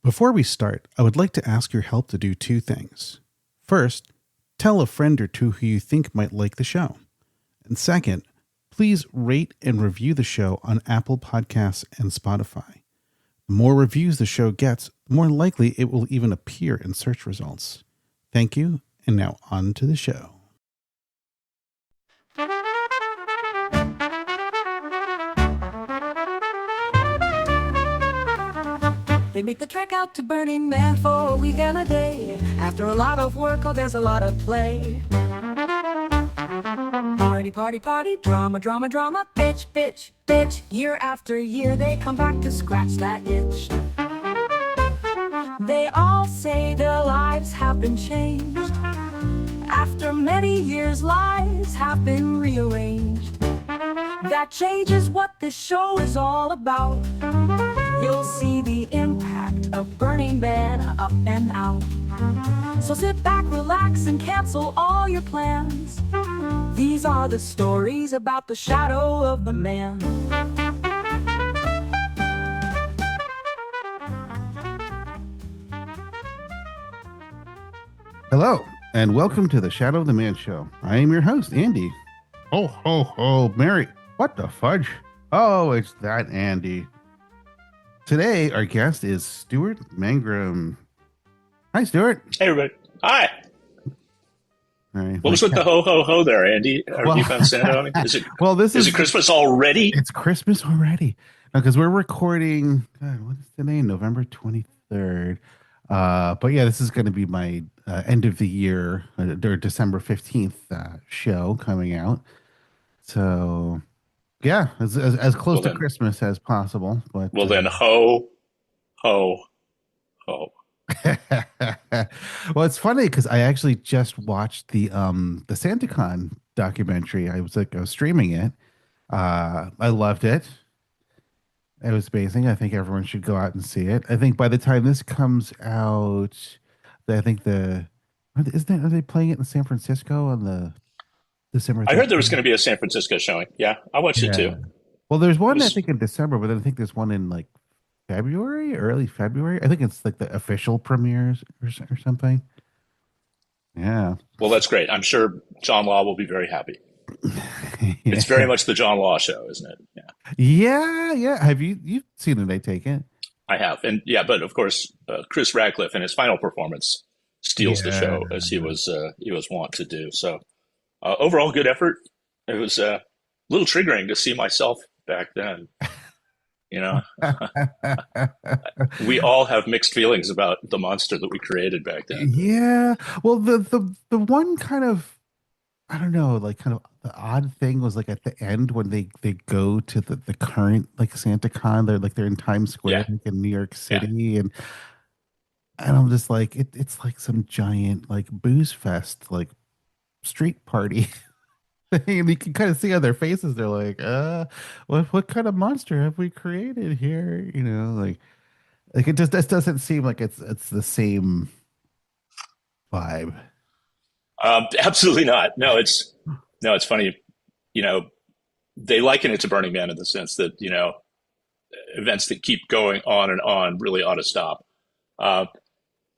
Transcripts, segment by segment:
Before we start, I would like to ask your help to do two things. First, tell a friend or two who you think might like the show. And second, please rate and review the show on Apple Podcasts and Spotify. The more reviews the show gets, the more likely it will even appear in search results. Thank you, and now on to the show. They make the trek out to Burning Man for a week and a day. After a lot of work, there's a lot of play. Party, party, party, drama, drama, drama, bitch, bitch, bitch. Year after year, they come back to scratch that itch. They all say their lives have been changed. After many years, lives have been rearranged. That change is what this show is all about. You'll see the impact of Burning Man up and out. So sit back, relax, and cancel all your plans. These are the stories about the shadow of the man. Hello, and welcome to the Shadow of the Man show. I am your host, Andy. Oh, ho, ho, Mary. What the fudge? Oh, it's that Andy. Today, our guest is Stuart Mangrum. Hi, Stuart. Hey, everybody. Hi. All right. What was with the ho, ho, ho there, Andy? Have you found Santa on me? Is it Christmas already? It's Christmas already. Because we're recording, God, what is today? November 23rd. But yeah, this is going to be my end of the year, or December 15th show coming out. So... yeah, as close to Christmas as possible. But then, ho, ho, ho. Well, it's funny because I actually just watched the SantaCon documentary. I was streaming it. I loved it. It was amazing. I think everyone should go out and see it. I think by the time this comes out, I think are they playing it in San Francisco on the December 13th? I heard there was going to be a San Francisco showing. Yeah, I watched it too. Well, there's one I think in December, but then I think there's one in like February, early February. I think it's like the official premieres or something. Yeah. Well, that's great. I'm sure John Law will be very happy. Yeah. It's very much the John Law show, isn't it? Yeah. Have you've seen it? I take it. I have, and yeah, but of course, Chris Radcliffe in his final performance steals the show as he was wont to do. So. Overall, good effort. It was a little triggering to see myself back then. You know, we all have mixed feelings about the monster that we created back then. Yeah. Well, the one kind of, I don't know, like kind of the odd thing was like at the end when they go to the current like SantaCon, they're in Times Square in New York City, and I'm just like it's like some giant like booze fest like street party thing, and you can kind of see on their faces they're like what kind of monster have we created here, you know, like it just doesn't seem like it's the same vibe. Absolutely not. No, it's funny, you know, they liken it to Burning Man in the sense that, you know, events that keep going on and on really ought to stop.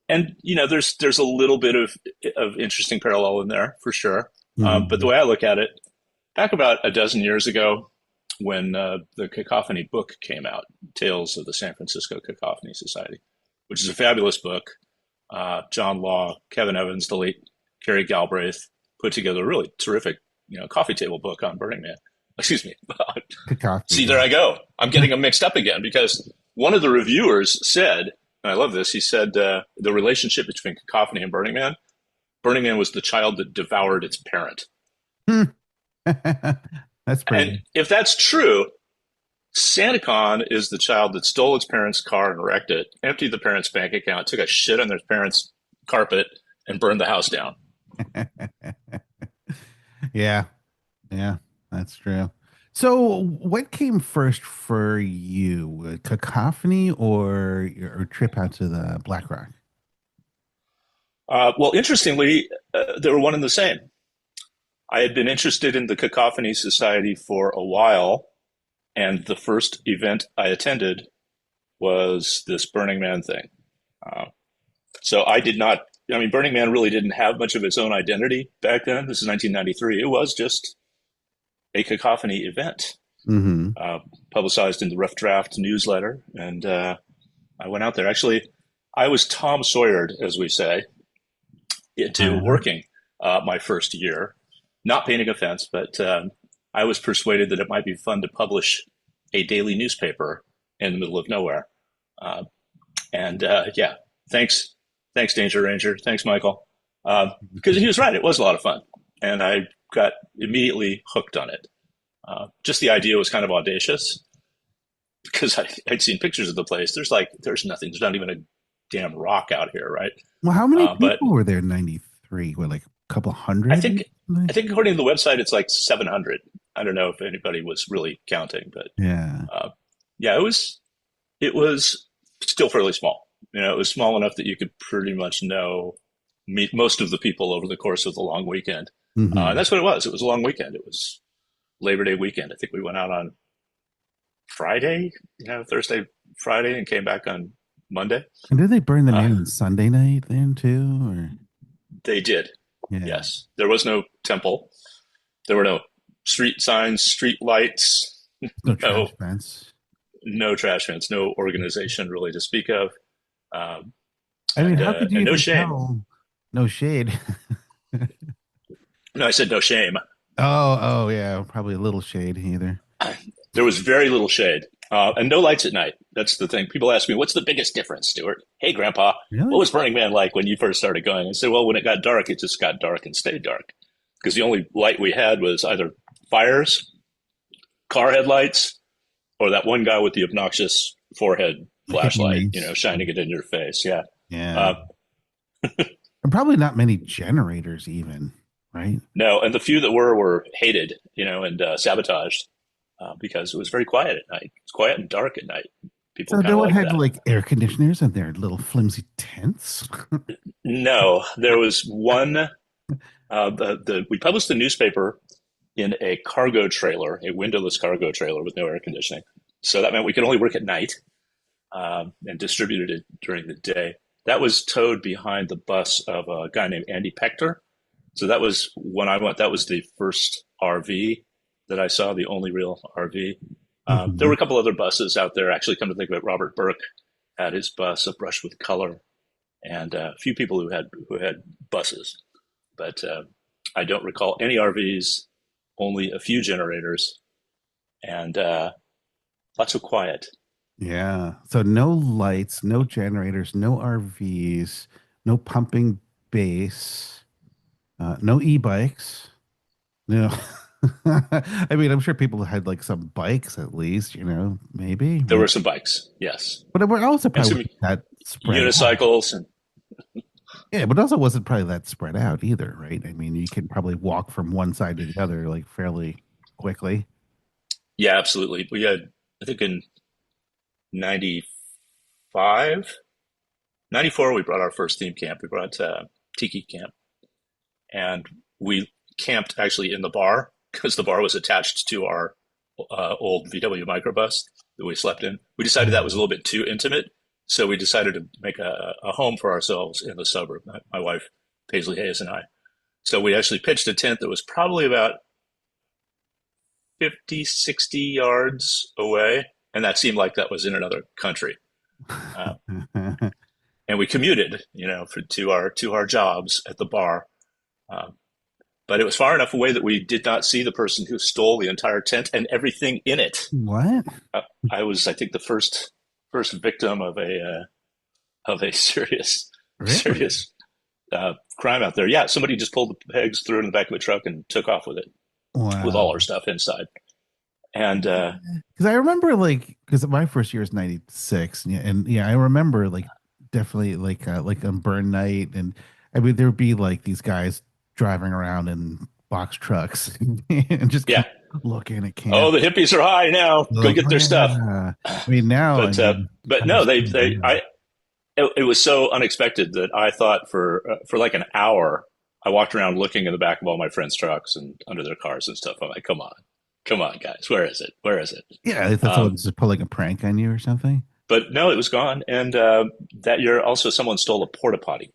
And, you know, there's a little bit of interesting parallel in there for sure. Mm-hmm. But the way I look at it, back about a dozen years ago when the Cacophany book came out, Tales of the San Francisco Cacophany Society, which is a fabulous book. John Law, Kevin Evans, the late Cary Galbraith put together a really terrific, you know, coffee table book on Burning Man. Excuse me. See, there I go. I'm getting them mixed up again because one of the reviewers said, and I love this. He said the relationship between Cacophany and Burning Man was the child that devoured its parent. That's pretty. And if that's true, SantaCon is the child that stole its parents' car and wrecked it, emptied the parents' bank account, took a shit on their parents' carpet, and burned the house down. Yeah, that's true. So what came first for you, Cacophany or your trip out to the Black Rock? Well, interestingly, they were one and the same. I had been interested in the Cacophany Society for a while, and the first event I attended was this Burning Man thing. Uh, so I did not. I mean, Burning Man really didn't have much of its own identity back then. This is 1993. It was just a Cacophany event, Mm-hmm. uh, publicized in the Rough Draft newsletter, and I went out there. Actually, I was Tom Sawyered, as we say, into Uh, working my first year, not painting a fence, but I was persuaded that it might be fun to publish a daily newspaper in the middle of nowhere. Uh, and yeah, thanks, thanks, Danger Ranger, thanks, Michael, because he was right. It was a lot of fun, and I got immediately hooked on it. Just the idea was kind of audacious because I'd seen pictures of the place. There's nothing. There's not even a damn rock out here, right? well, how many But people were there in '93? What, like a couple I hundred? think I think according to the website, it's like 700. I don't know if anybody was really counting, but Yeah. uh, yeah, it was still fairly small. It was small enough that you could pretty much meet most of the people over the course of the long weekend. And Mm-hmm. that's what it was. It was a long weekend. It was Labor Day weekend. I think we went out on Friday, Thursday, Friday, and came back on Monday. And did they burn the Uh, man on Sunday night then too? Or they did. yeah, Yes. There was no temple. There were no street signs, street lights, no no trash fence. no trash cans, no organization really to speak of, um, I mean, how could you and no even shame. tell? No shade. No, I said no shame. Oh, yeah, probably a little shade either. There was very little shade, and no lights at night. That's the thing. People ask me, "What's the biggest difference, Stuart?" Hey, Grandpa, what Really? was Burning Man like when you first started going? I said, "Well, when it got dark, it just got dark and stayed dark because the only light we had was either fires, car headlights, or that one guy with the obnoxious forehead Hippie flashlight, mace. shining it in your face." Yeah. Yeah, Uh, and probably not many generators even, right? no, and the few that were hated, and sabotaged because it was very quiet at night. It's quiet and dark at night. People So kind of no one like had that. like air conditioners in their little flimsy tents. No, there was one. We published the newspaper in a cargo trailer, a windowless cargo trailer with no air conditioning. So that meant we could only work at night, and distributed it during the day. That was towed behind the bus of a guy named Andy Pector. So that was when I went. That was the first RV that I saw, the only real RV. There were Mhm. a couple other buses out there. Actually, come to think of it, Robert Burke had his bus, A Brush with Color, and a few people who had buses. But I don't recall any RVs, only a few generators, and lots of quiet. Yeah. So no lights, no generators, no RVs, no pumping base, no e-bikes. No. I mean, I'm sure people had like some bikes at least, maybe, There maybe. were some bikes, yes, But it also and probably some wasn't that spread out. unicycles, and Yeah, but it also wasn't probably that spread out either, right? I mean, you can probably walk from one side to the other like fairly quickly. yeah, absolutely. We had, I think, in 95, 94, we brought our first theme camp. We brought Tiki camp, and we camped actually in the bar because the bar was attached to our old VW microbus that we slept in. We decided that was a little bit too intimate, so we decided to make a home for ourselves in the suburb. My wife, Paisley Hayes, and I. So we actually pitched a tent that was probably about 50, 60 yards away, and that seemed like that was in another country. Uh, and we commuted, to our jobs at the bar. Um, but it was far enough away that we did not see the person who stole the entire tent and everything in it. What? Uh, I was, I think, the first victim of a serious Really? serious crime out there. Yeah, somebody just pulled the pegs, threw it in the back of a truck, and took off with it, with all our Wow. stuff inside. And Because I remember like because my first year was '96, and yeah, I remember like definitely like on burn night, and I mean there would be like these guys driving around in box trucks and just yeah, keep looking at oh, camp. the hippies are high now. Go Like, get their stuff. yeah. I mean now, I But mean, but kind no, of they it was so unexpected that I thought for like an hour I walked around looking in the back of all my friends' trucks and under their cars and stuff. I'm like, come on, guys, where is it? Where is it? yeah, I thought someone Um, was just pulling a prank on you or something. but no, it was gone. And that year, also, someone stole a porta potty.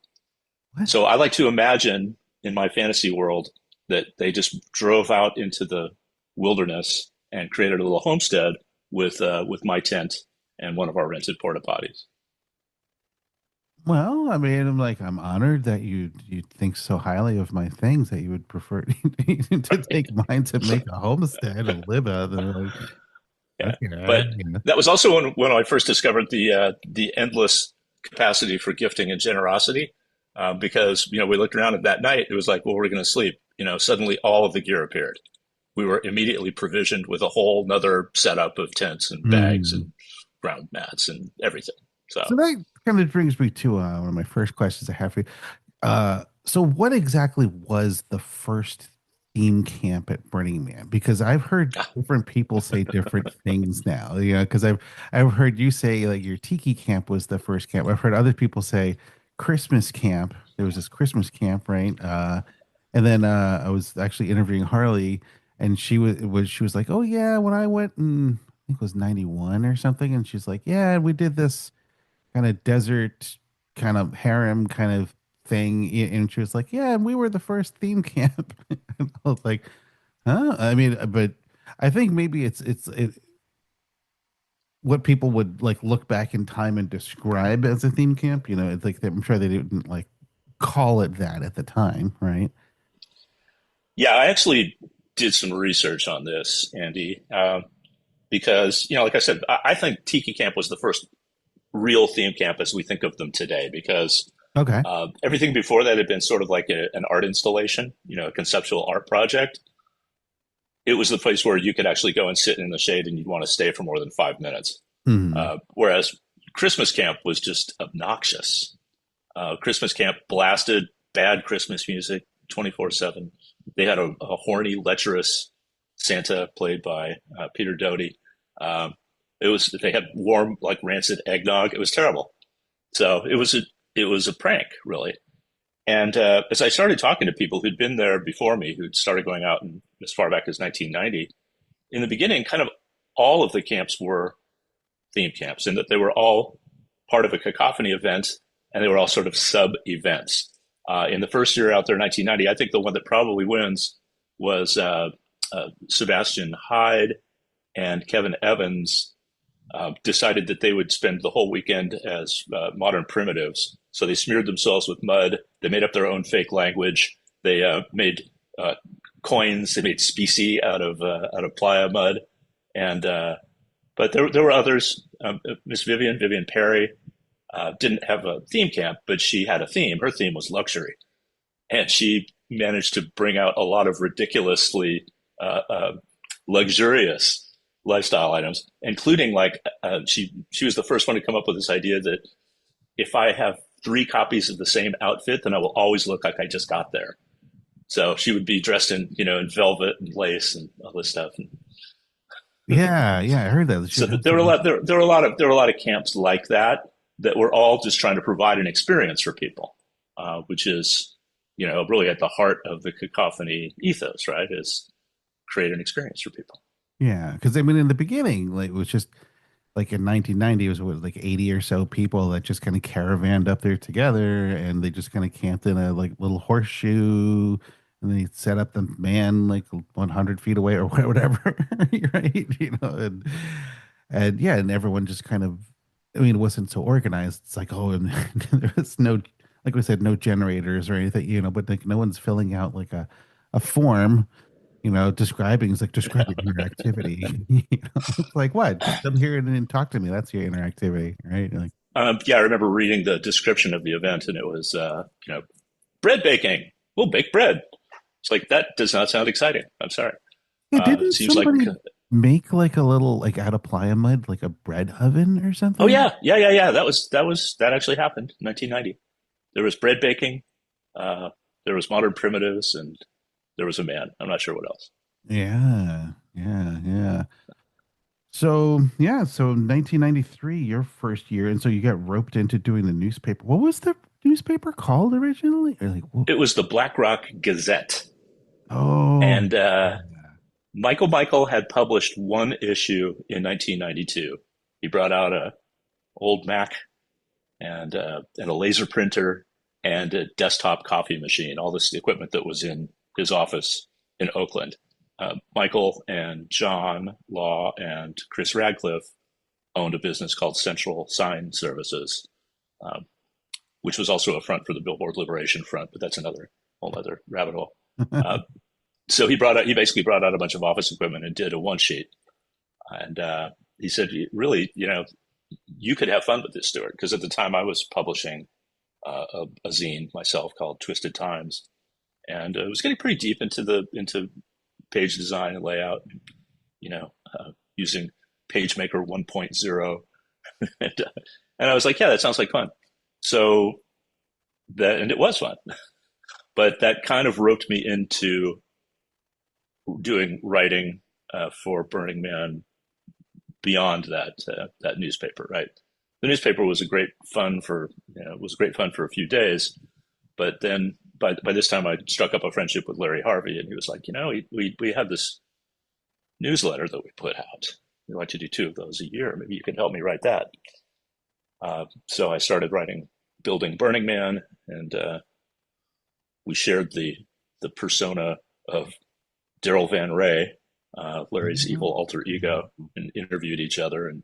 What? So I like to imagine in my fantasy world that they just drove out into the wilderness and created a little homestead with my tent and one of our rented porta potties. Well, I mean, I'm honored that you think so highly of my things that you would prefer to take mine to make a homestead and live out there. Like, Yeah, okay, but yeah. that was also when I first discovered the endless capacity for gifting and generosity. Because we looked around at that night, it was like, well, we're going to sleep. Suddenly all of the gear appeared. We were immediately provisioned with a whole nother setup of tents and bags Hmm. and ground mats and everything. So So that kind of brings me to one of my first questions I have for you. So what exactly was the first theme camp at Burning Man? Because I've heard different people say different things now. Because I've heard you say like your Tiki camp was the first camp. I've heard other people say Christmas camp. There was this Christmas camp, right? And then I was actually interviewing Harley, and she was like, "Oh yeah, when I went in, I think it was 91 or something," and she's like, "Yeah, we did this." Kind of desert, kind of harem kind of thing. And she was like, "Yeah, and we were the first theme camp." And I was like, "Huh?" I mean, but I think maybe what people would like look back in time and describe as a theme camp. It's like I'm sure they didn't like call it that at the time, right? yeah, I actually did some research on this, Andy, because like I said, I think Tiki Camp was the first real theme camp as we think of them today. Because Okay. everything before that had been sort of like an art installation, a conceptual art project. It was the place where you could actually go and sit in the shade and you'd want to stay for more than 5 minutes. Hmm. Whereas Christmas camp was just obnoxious. Christmas camp blasted bad Christmas music 24/7. They had a horny, lecherous Santa played by Peter Doty. Um, they had warm, like rancid eggnog. It was terrible. So it was a prank, really. And as I started talking to people who'd been there before me, who'd started going out as far back as 1990, in the beginning, kind of all of the camps were theme camps, and that they were all part of a Cacophany event, and they were all sort of sub events. In the first year out there, 1990, I think the one that probably wins was Sebastian Hyde and Kevin Evans decided that they would spend the whole weekend as modern primitives. So they smeared themselves with mud. They made up their own fake language. They made coins. They made specie out of playa mud, and but there were others. Miss Vivian Perry, didn't have a theme camp, but she had a theme. Her theme was luxury, and she managed to bring out a lot of ridiculously luxurious lifestyle items, including like she was the first one to come up with this idea that if I have three copies of the same outfit, then I will always look like I just got there. So she would be dressed in velvet and lace and all this stuff. And Yeah, yeah, I heard that. She so had there were a some. lot there were a lot of there were a lot of camps like that were all just trying to provide an experience for people, which is really at the heart of the Cacophony ethos, right? Is create an experience for people. Yeah, because I mean, in the beginning, like it was just like in 1990, it was what, like 80 or so people that just kind of caravanned up there together, and they just kind of camped in a like little horseshoe, and they set up the man like 100 feet away or whatever, right? And yeah, and everyone just kind of, I mean, it wasn't so organized. It's like, oh, and there was no, like we said, no generators or anything, but like no one's filling out like a form describing is like describing your activity. It's like what? Just come here and then talk to me. That's your interactivity, right? Like, Yeah, I remember reading the description of the event, and it was bread baking. We'll bake bread. It's like that does not sound exciting. I'm sorry. yeah, It didn't seems like somebody make like a little like out of playa mud, like a bread oven or oh something? yeah. That actually happened in 1990. There was bread baking. Uh, there was modern primitives, and there was a man. I'm not sure what else. Yeah, yeah, yeah. So yeah, so 1993, your first year, and so you got roped into doing the newspaper. What was the newspaper called originally? Or like, what? It was the Black Rock Gazette, Oh, and Michael had published one issue in 1992. He brought out old Mac and a laser printer and a desktop coffee machine. All this equipment that was in his office in Oakland. Michael and John Law and Chris Radcliffe owned a business called Central Sign Services, um, which was also a front for the Billboard Liberation Front, but that's another whole other rabbit hole. Uh, so he basically brought out a bunch of office equipment and did a one sheet. And he said, really, you could have fun with this, Stuart, because at the time I was publishing a zine myself called Twisted Times, and it was getting pretty deep into page design and layout, using PageMaker 1.0, and I was like, yeah, that sounds like fun. So and it was fun, but that kind of roped me into doing writing for Burning Man beyond that newspaper. Right, the newspaper was a great fun for was great fun for a few days, but then by this time I struck up a friendship with Larry Harvey, and he was like, we had this newsletter that we put out. We like to do 2 of those a year. Maybe you can help me write that. So I started writing Building Burning Man, and we shared the persona of Daryl Van Ray, Larry's evil alter ego, and interviewed each other, and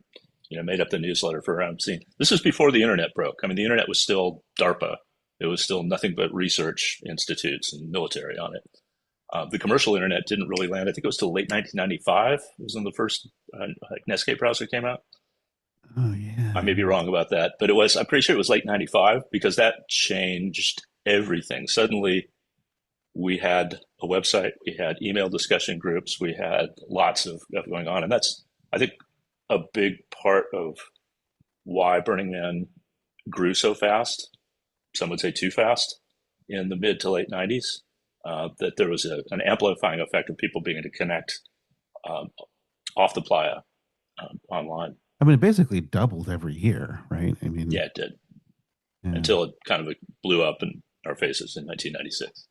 made up the newsletter for around scene. This was before the internet broke. I mean, the internet was still DARPA. It was still nothing but research institutes and military on it. The commercial internet didn't really land. I think it was till late 1995. It was when the first Netscape browser came out. Oh yeah. I may be wrong about that, but I'm pretty sure it was late 95, because that changed everything. Suddenly we had a website, we had email discussion groups, we had lots of going on. And that's, I think, a big part of why Burning Man grew so fast. Some would say too fast in the mid to late 90s, that there was an amplifying effect of people being able to connect off the playa online. I mean, it basically doubled every year, right? I mean, Yeah, it did, yeah. until it kind of blew up in our faces in 1996.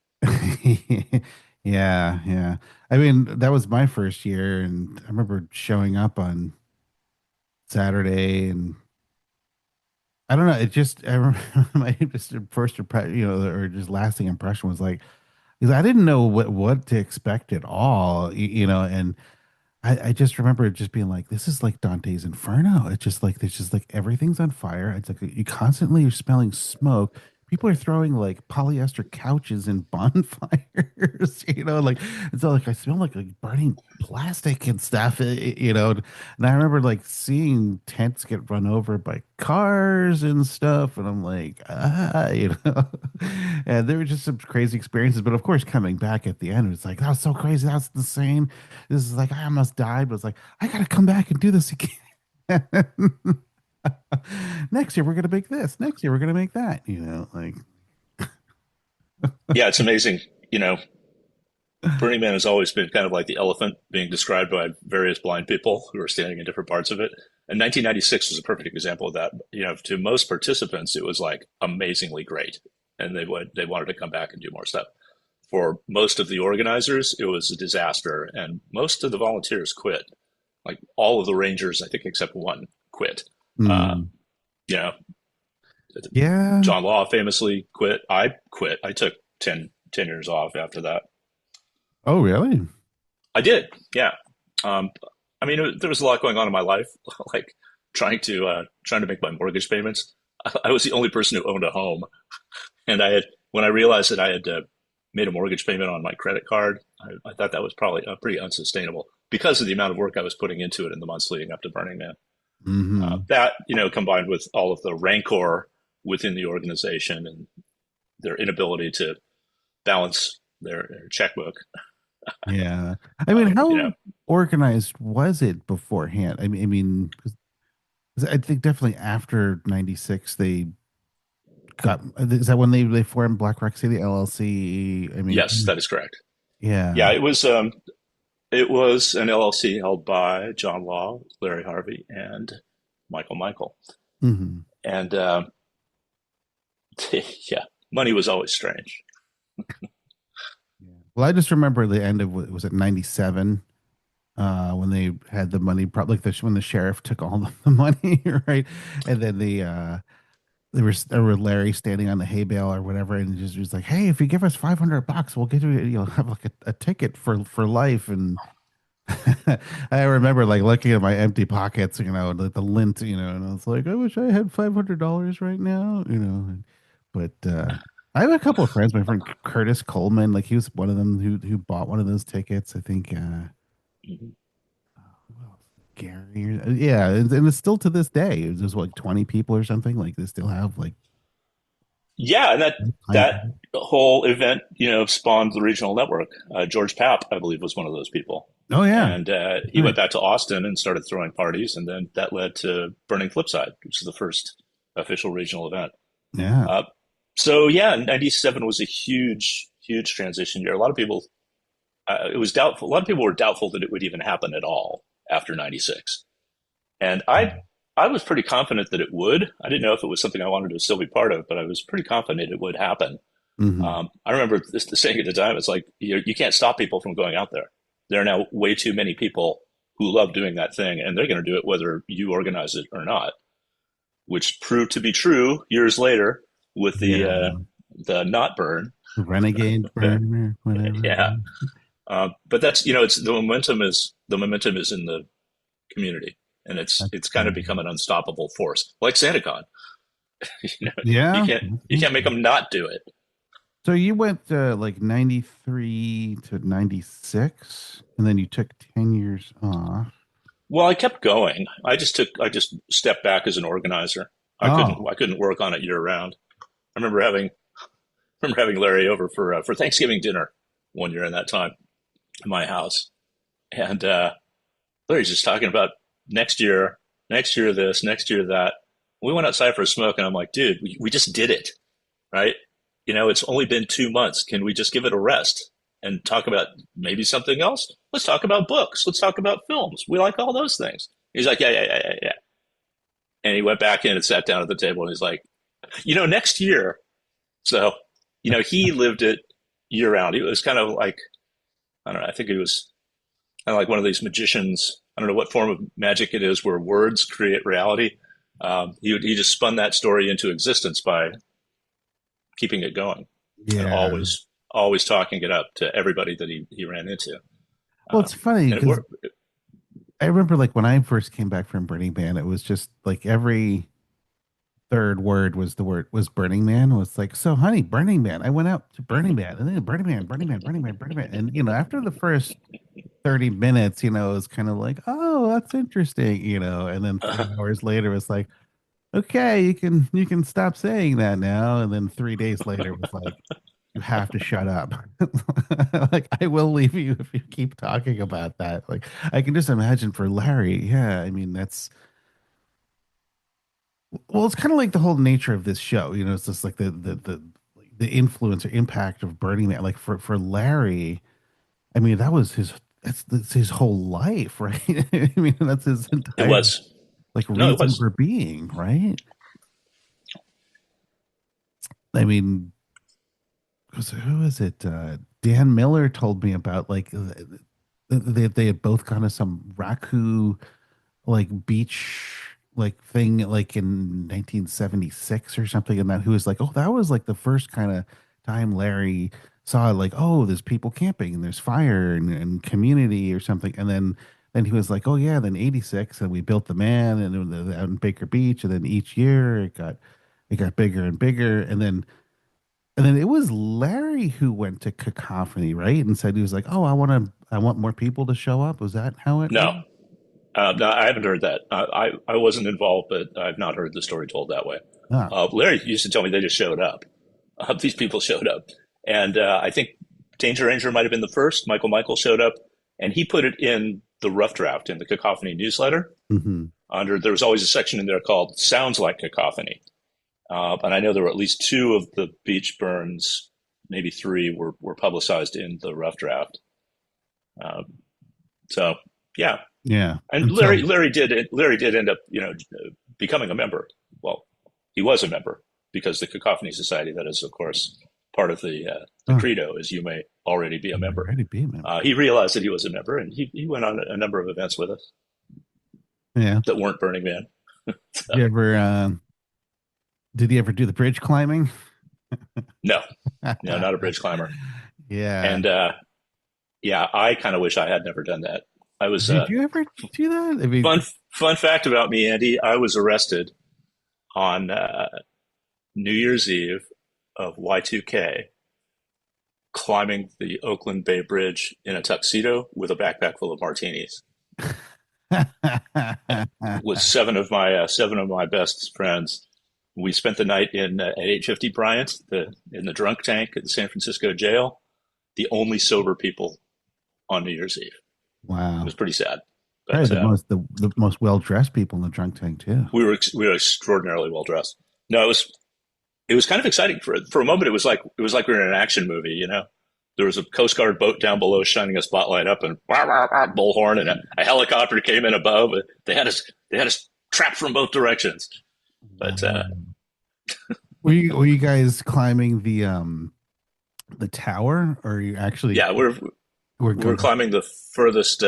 Yeah, yeah. I mean, that was my first year, and I remember showing up on Saturday, and I don't know. It just I remember my just first impression, or just lasting impression was like, because I didn't know what to expect at all, and I just remember it just being like, this is like Dante's Inferno. It's just like there's just like everything's on fire. It's like you constantly are smelling smoke. People are throwing like polyester couches in bonfires, like it's all like I smell like burning plastic and stuff, And I remember like seeing tents get run over by cars and stuff, and I'm like, and there were just some crazy experiences. But of course, coming back at the end, it's like that was so crazy, that's insane. This is like I almost died, but it's like I gotta come back and do this again. Next year we're gonna make this. Next year we're gonna make that. Like Yeah, it's amazing. Burning Man has always been kind of like the elephant being described by various blind people who are standing in different parts of it. And 1996 was a perfect example of that. To most participants, it was like amazingly great, and they wanted to come back and do more stuff. For most of the organizers, it was a disaster, and most of the volunteers quit. Like all of the rangers, I think, except one, quit. Uh, mm, you know, yeah. John Law famously quit. I quit. I took 10 years off after that. Oh really? I did. Yeah. Um, I mean, there was a lot going on in my life, like trying to make my mortgage payments. I was the only person who owned a home, and when I realized that I had made a mortgage payment on my credit card, I thought that was probably pretty unsustainable because of the amount of work I was putting into it in the months leading up to Burning Man. Hmm. That combined with all of the rancor within the organization and their inability to balance their checkbook. Yeah. I mean, You know, how organized was it beforehand? I mean, 'cause I think definitely after 96 they got, is that when they formed Black Rock City LLC? I mean, yes, that is correct. Yeah, yeah. it was an LLC held by John Law, Larry Harvey, and Michael. Hmm. And yeah, money was always strange. Yeah. Well, I just remember the end of, was it 97? when they had the money, probably like when the sheriff took all the money, right? And then there were Larry standing on the hay bale or whatever, and just was like, "Hey, if you give us $500, we'll get you, you'll have like a ticket for life." And I remember like looking at my empty pockets, the lint, and I was like, I wish I had $500 right now, But I have a couple of friends. My friend Curtis Coleman, like he was one of them who bought one of those tickets. I think Mhm. who else? Gary, yeah, and it's still to this day. There's like 20 people or something. Like they still have like Yeah, and time. that whole event, spawned the regional network. George Papp, I believe, was one of those people, Oh yeah, and he right. went back to Austin and started throwing parties, and then that led to Burning Flipside, which is the first official regional event. Yeah. Uh, so yeah, '97 was a huge, huge transition year. A lot of people, it was doubtful. A lot of people were doubtful that it would even happen at all after '96, and I was pretty confident that it would. I didn't know if it was something I wanted to still be part of, but I was pretty confident it would happen. Hmm. I remember this saying at the time, it's like, you can't stop people from going out there. There are now way too many people who love doing that thing, and they're going to do it whether you organize it or not, which proved to be true years later with Yeah. the not burn. Renegade burner, whatever. Yeah. But that's, it's the momentum is in the community, and it's That's it's kind of cool. become an unstoppable force, like SantaCon. you know, you Yeah. can't you can't make them not do it. So you went like 93 to 96, and then you took 10 years off. Well, I kept going. I just stepped back as an organizer. I couldn't Oh, I couldn't work on it year round. I remember having Larry over for Thanksgiving dinner one year in that time in my house, and Larry's just talking about next year this, next year that. We went outside for a smoke, and I'm like, dude, we just did it, right? It's only been 2 months. Can we just give it a rest and talk about maybe something else? Let's talk about books. Let's talk about films. We like all those things. He's like, yeah, yeah, yeah, yeah, yeah. And he went back in and sat down at the table, and he's like, next year. So, he lived it year round. It was kind of like, I don't know, I think he was kind of like one of these magicians. I don't know what form of magic it is where words create reality. He just spun that story into existence by keeping it going and yeah. always talking it up to everybody that he ran into. Well, it's funny And it because worked. I remember like when I first came back from Burning Man, it was just like every third word was the word was Burning Man. It was like, so honey, Burning Man. I went out to Burning Man and then Burning Man, Burning Man, Burning Man, Burning Man. And after the first 30 minutes, it was kind of like, oh, that's interesting, and then 3 hours later it was like, okay, you can stop saying that now. And then 3 days later it was like, you have to shut up. Like I will leave you if you keep talking about that. Like I can just imagine for Larry, yeah, I mean that's well, it's kind of like the whole nature of this show. It's just like the influence or impact of Burning Man. Like for Larry, I mean, that's his whole life, right? I mean, that's his It entire was. like No, it reason was. for being, right? I mean, who is it? Dan Miller told me about like they had both gone to some Raku like beach like thing like in 1976 or something, and that who was like, oh, that was like the first kind of time Larry saw like, oh, there's people camping and there's fire and community or something. And then he was like, oh yeah, then 86 and we built the man and it was out in Baker Beach, and then each year it got bigger and bigger. And then it was Larry who went to Cacophony, right? And said he was like, "Oh, I want more people to show up." Was that how it No, went? no, I haven't heard that. I wasn't involved, but I've not heard the story told that way. Ah, Larry used to tell me they just showed up. These people showed up, and I think Danger Ranger might have been the first. Michael showed up, and he put it in the rough draft in the Cacophony newsletter. hmm. There was always a section in there called "Sounds Like Cacophony," and I know there were at least two of the beach burns, maybe three, were publicized in the rough draft. Um, so yeah, Yeah. and And Larry so, Larry did end up becoming a member. Well, he was a member because the Cacophony Society, that is, of course, part of the Oh, credo is you may already be a I'm member. ready to be a member. He realized that he was a member, and he went on a number of events with us Yeah. that weren't Burning Man. Did you ever did he ever do the bridge climbing? No, no, not a bridge climber. Yeah. And yeah, I kind of wish I had never done that. I was Did you ever do that? I mean, fun fun fact about me, Andy. I was arrested on New Year's Eve of Y2K climbing the Oakland Bay Bridge in a tuxedo with a backpack full of martinis with seven of my best friends. We spent the night in at 850 Bryant, in the drunk tank at the San Francisco jail. The only sober people on New Year's Eve. It wow. was pretty sad, Probably but the most well dressed people in the drunk tank too. we were extraordinarily well dressed. No, it was kind of exciting for a moment. It was like we were in an action movie. You know, there was a Coast Guard boat down below shining a spotlight up, and wah, wah, wah, bullhorn, and a helicopter came in above. They had us trapped from both directions. But Were you guys climbing the tower, or you actually yeah, were we're going? climbing the furthest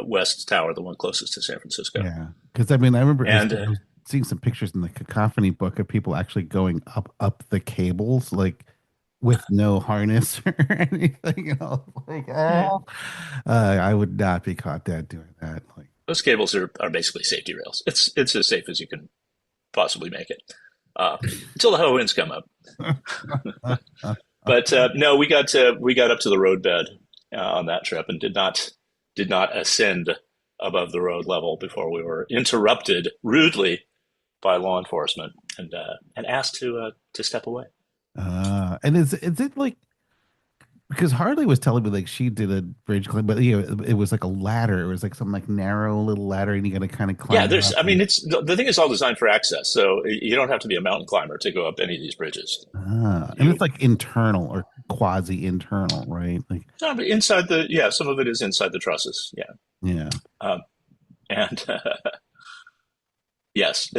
west tower, the one closest to San Francisco, Yeah, because I mean, I remember and I was seeing some pictures in the Cacophony book of people actually going up the cables, like with no harness or anything. Else. Like, oh, I would not be caught dead doing that. Like, those cables are basically safety rails. It's as safe as you can possibly make it until the high winds come up. But no, we got up to the roadbed on that trip and did not ascend above the road level before we were interrupted rudely by law enforcement and asked to step away. and is it like because Harley was telling me like she did a bridge climb, but you know, it was like a ladder. It was like some like narrow little ladder, and you got to kind of Yeah, climb there's. up. I mean, it's the thing is all designed for access, so you don't have to be a mountain climber to go up any of these bridges. And You it's like internal or quasi internal, right? Like, no, but inside the yeah, some of it is inside the trusses. Yeah, yeah. um, and yes,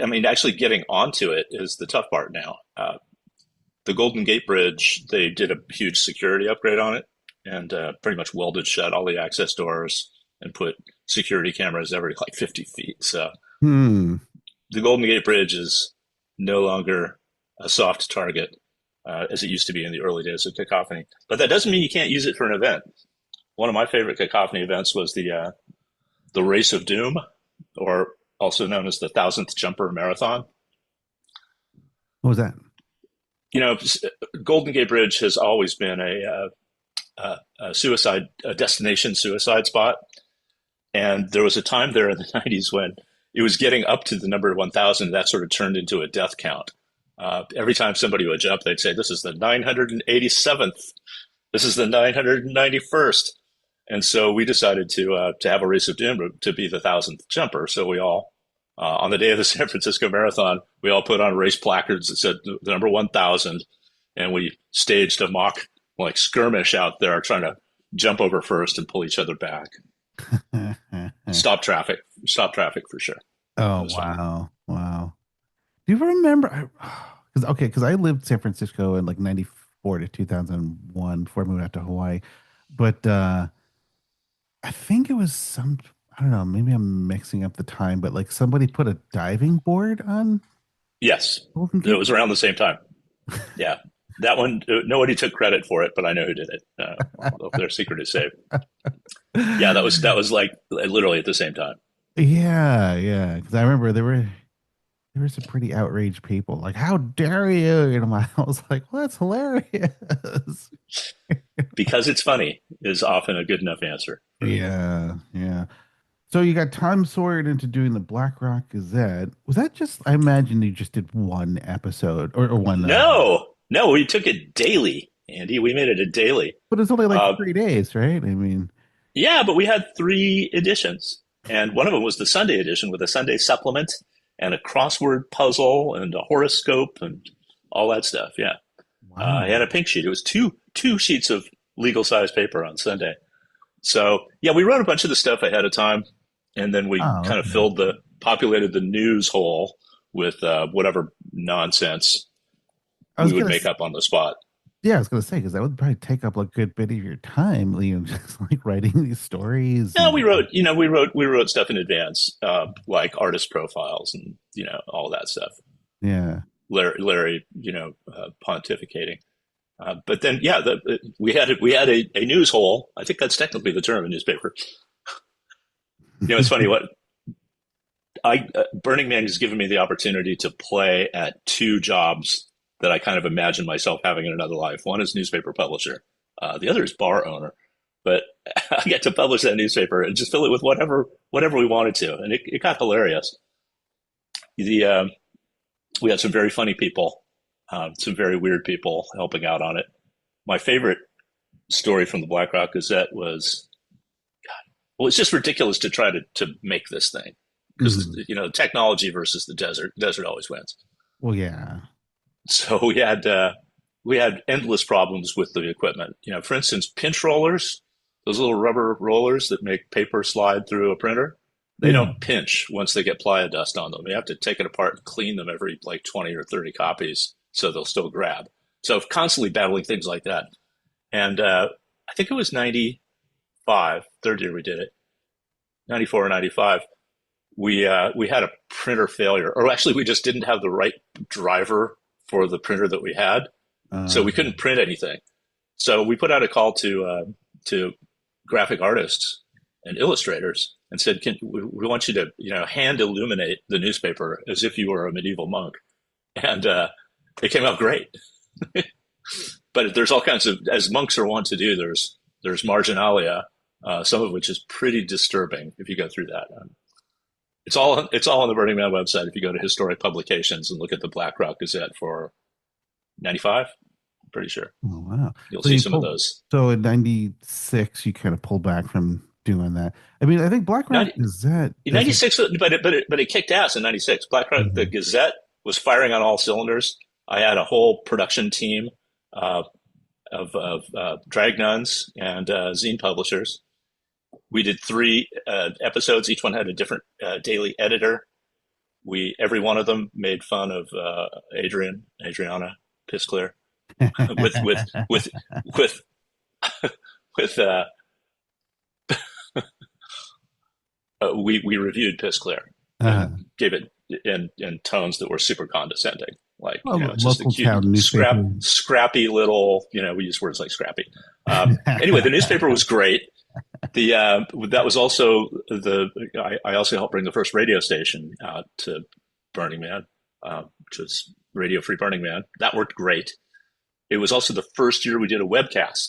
I mean, actually getting onto it is the tough part now. The Golden Gate Bridge, they did a huge security upgrade on it and pretty much welded shut all the access doors and put security cameras every like 50 feet. So Hmm. the Golden Gate Bridge is no longer a soft target as it used to be in the early days of Cacophony. But that doesn't mean you can't use it for an event. One of my favorite Cacophony events was the Race of Doom, or also known as the Thousandth Jumper Marathon. What was that? You know, Golden Gate Bridge has always been a destination suicide spot. And there was a time there in the 90s when it was getting up to the number 1,000. That sort of turned into a death count. Every time somebody would jump, they'd say, "This is the 987th. This is the 991st." And so we decided to have a race of doom to be the 1,000th jumper. So we all, on the day of the San Francisco Marathon, we all put on race placards that said the number 1,000, and we staged a mock like skirmish out there, trying to jump over first and pull each other back. Stop traffic for sure. That Oh was fun. wow, wow. Do you remember? Because okay, because I lived in San Francisco in like '94 to 2001 before I moved out to Hawaii, but I think it was some. I don't know. Maybe I'm mixing up the time, but like somebody put a diving board on Yes, Golden it Gate. was around the same time. Yeah, that one. Nobody took credit for it, but I know who did it. Their secret is safe. Yeah, that was like literally at the same time. Yeah, yeah. Because I remember there were some pretty outraged people. Like, how dare you? You know, I was like, well, that's hilarious. Because it's funny is often a good enough answer for me. Yeah, yeah. So you got Tom Sawyer into doing the Black Rock Gazette. Was that just? I imagine you just did one episode or one, No, no, we took it daily, Andy. We made it a daily. but it's only like Uh, 3 days, right? I mean, yeah, but we had three editions, and one of them was the Sunday edition with a Sunday supplement and a crossword puzzle and a horoscope and all that stuff. Yeah, I wow. had a pink sheet. It was two sheets of legal size paper on Sunday. So yeah, we wrote a bunch of the stuff ahead of time, and then we Oh, kind of okay. populated the news hole with whatever nonsense I we was would gonna make up on the spot. Yeah, I was gonna say because that would probably take up a good bit of your time, just like writing these stories No, and we wrote stuff in advance, like artist profiles and all that stuff. yeah. Larry, pontificating. But then, yeah, we had a news hole. I think that's technically the term in newspaper. It's funny what Burning Man has given me the opportunity to play at two jobs that I kind of imagine myself having in another life. One is newspaper publisher. The other is bar owner. But I get to publish that newspaper and just fill it with whatever we wanted to, and it got hilarious. The We had some very funny people, some very weird people helping out on it. My favorite story from the Black Rock Gazette was, well, it's just ridiculous to try to make this thing because Mhm. technology versus the desert. Desert always wins. Well, yeah. So we had endless problems with the equipment. For instance, pinch rollers, those little rubber rollers that make paper slide through a printer, they Yeah. don't pinch once they get playa dust on them. You have to take it apart and clean them every like 20 or 30 copies so they'll still grab. So constantly battling things like that. And I think it was 95, third year we did it, 94 or 95. We had a printer failure, or actually we just didn't have the right driver for the printer that we had, so we couldn't print anything. So we put out a call to graphic artists and illustrators and said, we want you to hand illuminate the newspaper as if you were a medieval monk, and it came out great. But there's all kinds of, as monks are wont to do, there's marginalia, some of which is pretty disturbing if you go through that. It's all on the Burning Man website. If you go to historic publications and look at the Black Rock Gazette for 95, I'm pretty sure Oh, wow. you'll So see you some of pulled, those. so in 96, you kind of pulled back from doing that. I mean, I think Black Rock 90, Gazette doesn't. 96, but it kicked ass in 96. Black Rock, the Mhm. Gazette was firing on all cylinders. I had a whole production team uh, of drag nuns and zine publishers. We did three episodes. Each one had a different daily editor. Every one of them made fun of Adriana Pissclear with with with with with we reviewed Pissclear uh, and gave it in tones that were super condescending, like well, it's just a local cute town newspaper. scrappy little, we use words like scrappy. Anyway, the newspaper was great. The That was also I also helped bring the first radio station out to Burning Man, which was Radio Free Burning Man. That worked great. It was also the first year we did a webcast.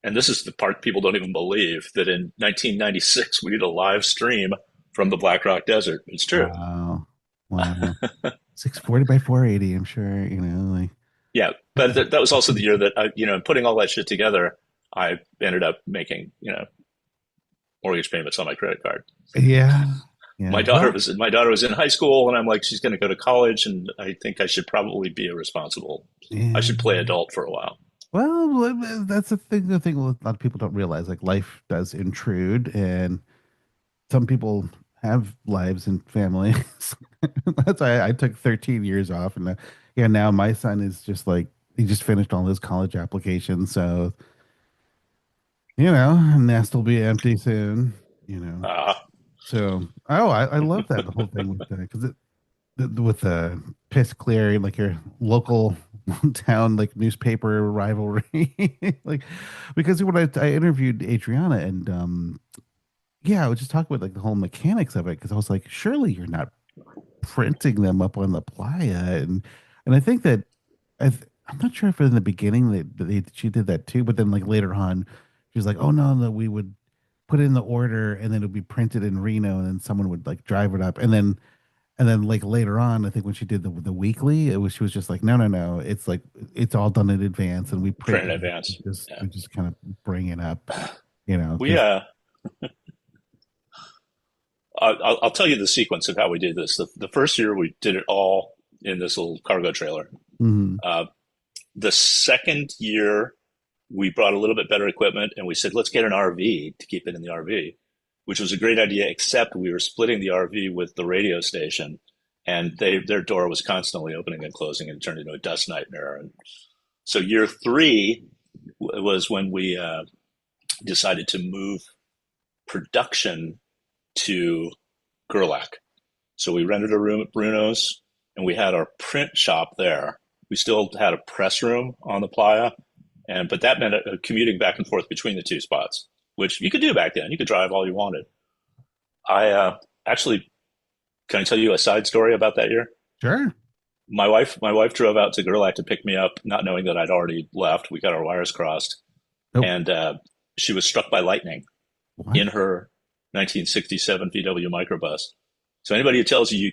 And this is the part people don't even believe, that in 1996 we did a live stream from the Black Rock Desert. It's true. Wow. Wow. 640 by 480, I'm sure, like Yeah, but that was also the year that putting all that shit together, I ended up making mortgage payments on my credit card. yeah. Yeah. Well, My daughter was in high school, and I'm like, she's going to go to college, and I think I should probably be a responsible. I yeah. should play adult for a while. Well, that's the thing a lot of people don't realize. Like life does intrude, and some people have lives and families. That's why I took 13 years off, and yeah, now my son is just like he just finished all his college applications, so nest will be empty soon. You know, Uh, so I love that the whole thing with because with the piss clear like your local town like newspaper rivalry like because when I interviewed Adriana and yeah I was just talking about like the whole mechanics of it because I was like surely you're not printing them up on the playa and I think that I'm not sure if in the beginning she did that too but then like later on she was like oh no we would put in the order and then it would be printed in Reno and then someone would like drive it up and then like later on, I think when she did the weekly, she was just like, no. It's like it's all done in advance and we Print print in it. advance. We Yeah, just kind of bring it up, we. because I'll tell you the sequence of how we did this. The first year we did it all in this little cargo trailer. mhm. Uh, the second year we brought a little bit better equipment and we said, let's get an RV to keep it in the RV, which was a great idea, except we were splitting the RV with the radio station and their door was constantly opening and closing and turned into a dust nightmare. And So year three was when we decided to move production to Gerlach. So we rented a room at Bruno's, and we had our print shop there. We still had a press room on the playa, but that meant commuting back and forth between the two spots, which you could do back then. You could drive all you wanted. I actually, can I tell you a side story about that year? Sure. My wife drove out to Gerlach to pick me up, not knowing that I'd already left. We got our wires crossed, Nope. and she was struck by lightning What? in her 1967 VW microbus. So anybody who tells you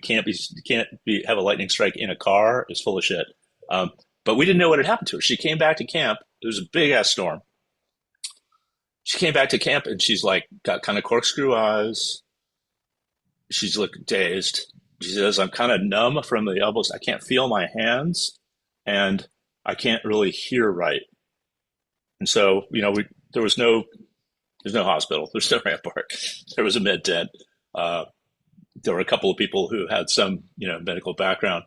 have a lightning strike in a car is full of shit. But we didn't know what had happened to her. She came back to camp. It was a big ass storm. She came back to camp and she's like got kind of corkscrew eyes. She's looking dazed. She says, "I'm kind of numb from the elbows. I can't feel my hands, and I can't really hear right." And so, there's no hospital. There's no rampart. There was a med tent. There were a couple of people who had some, medical background.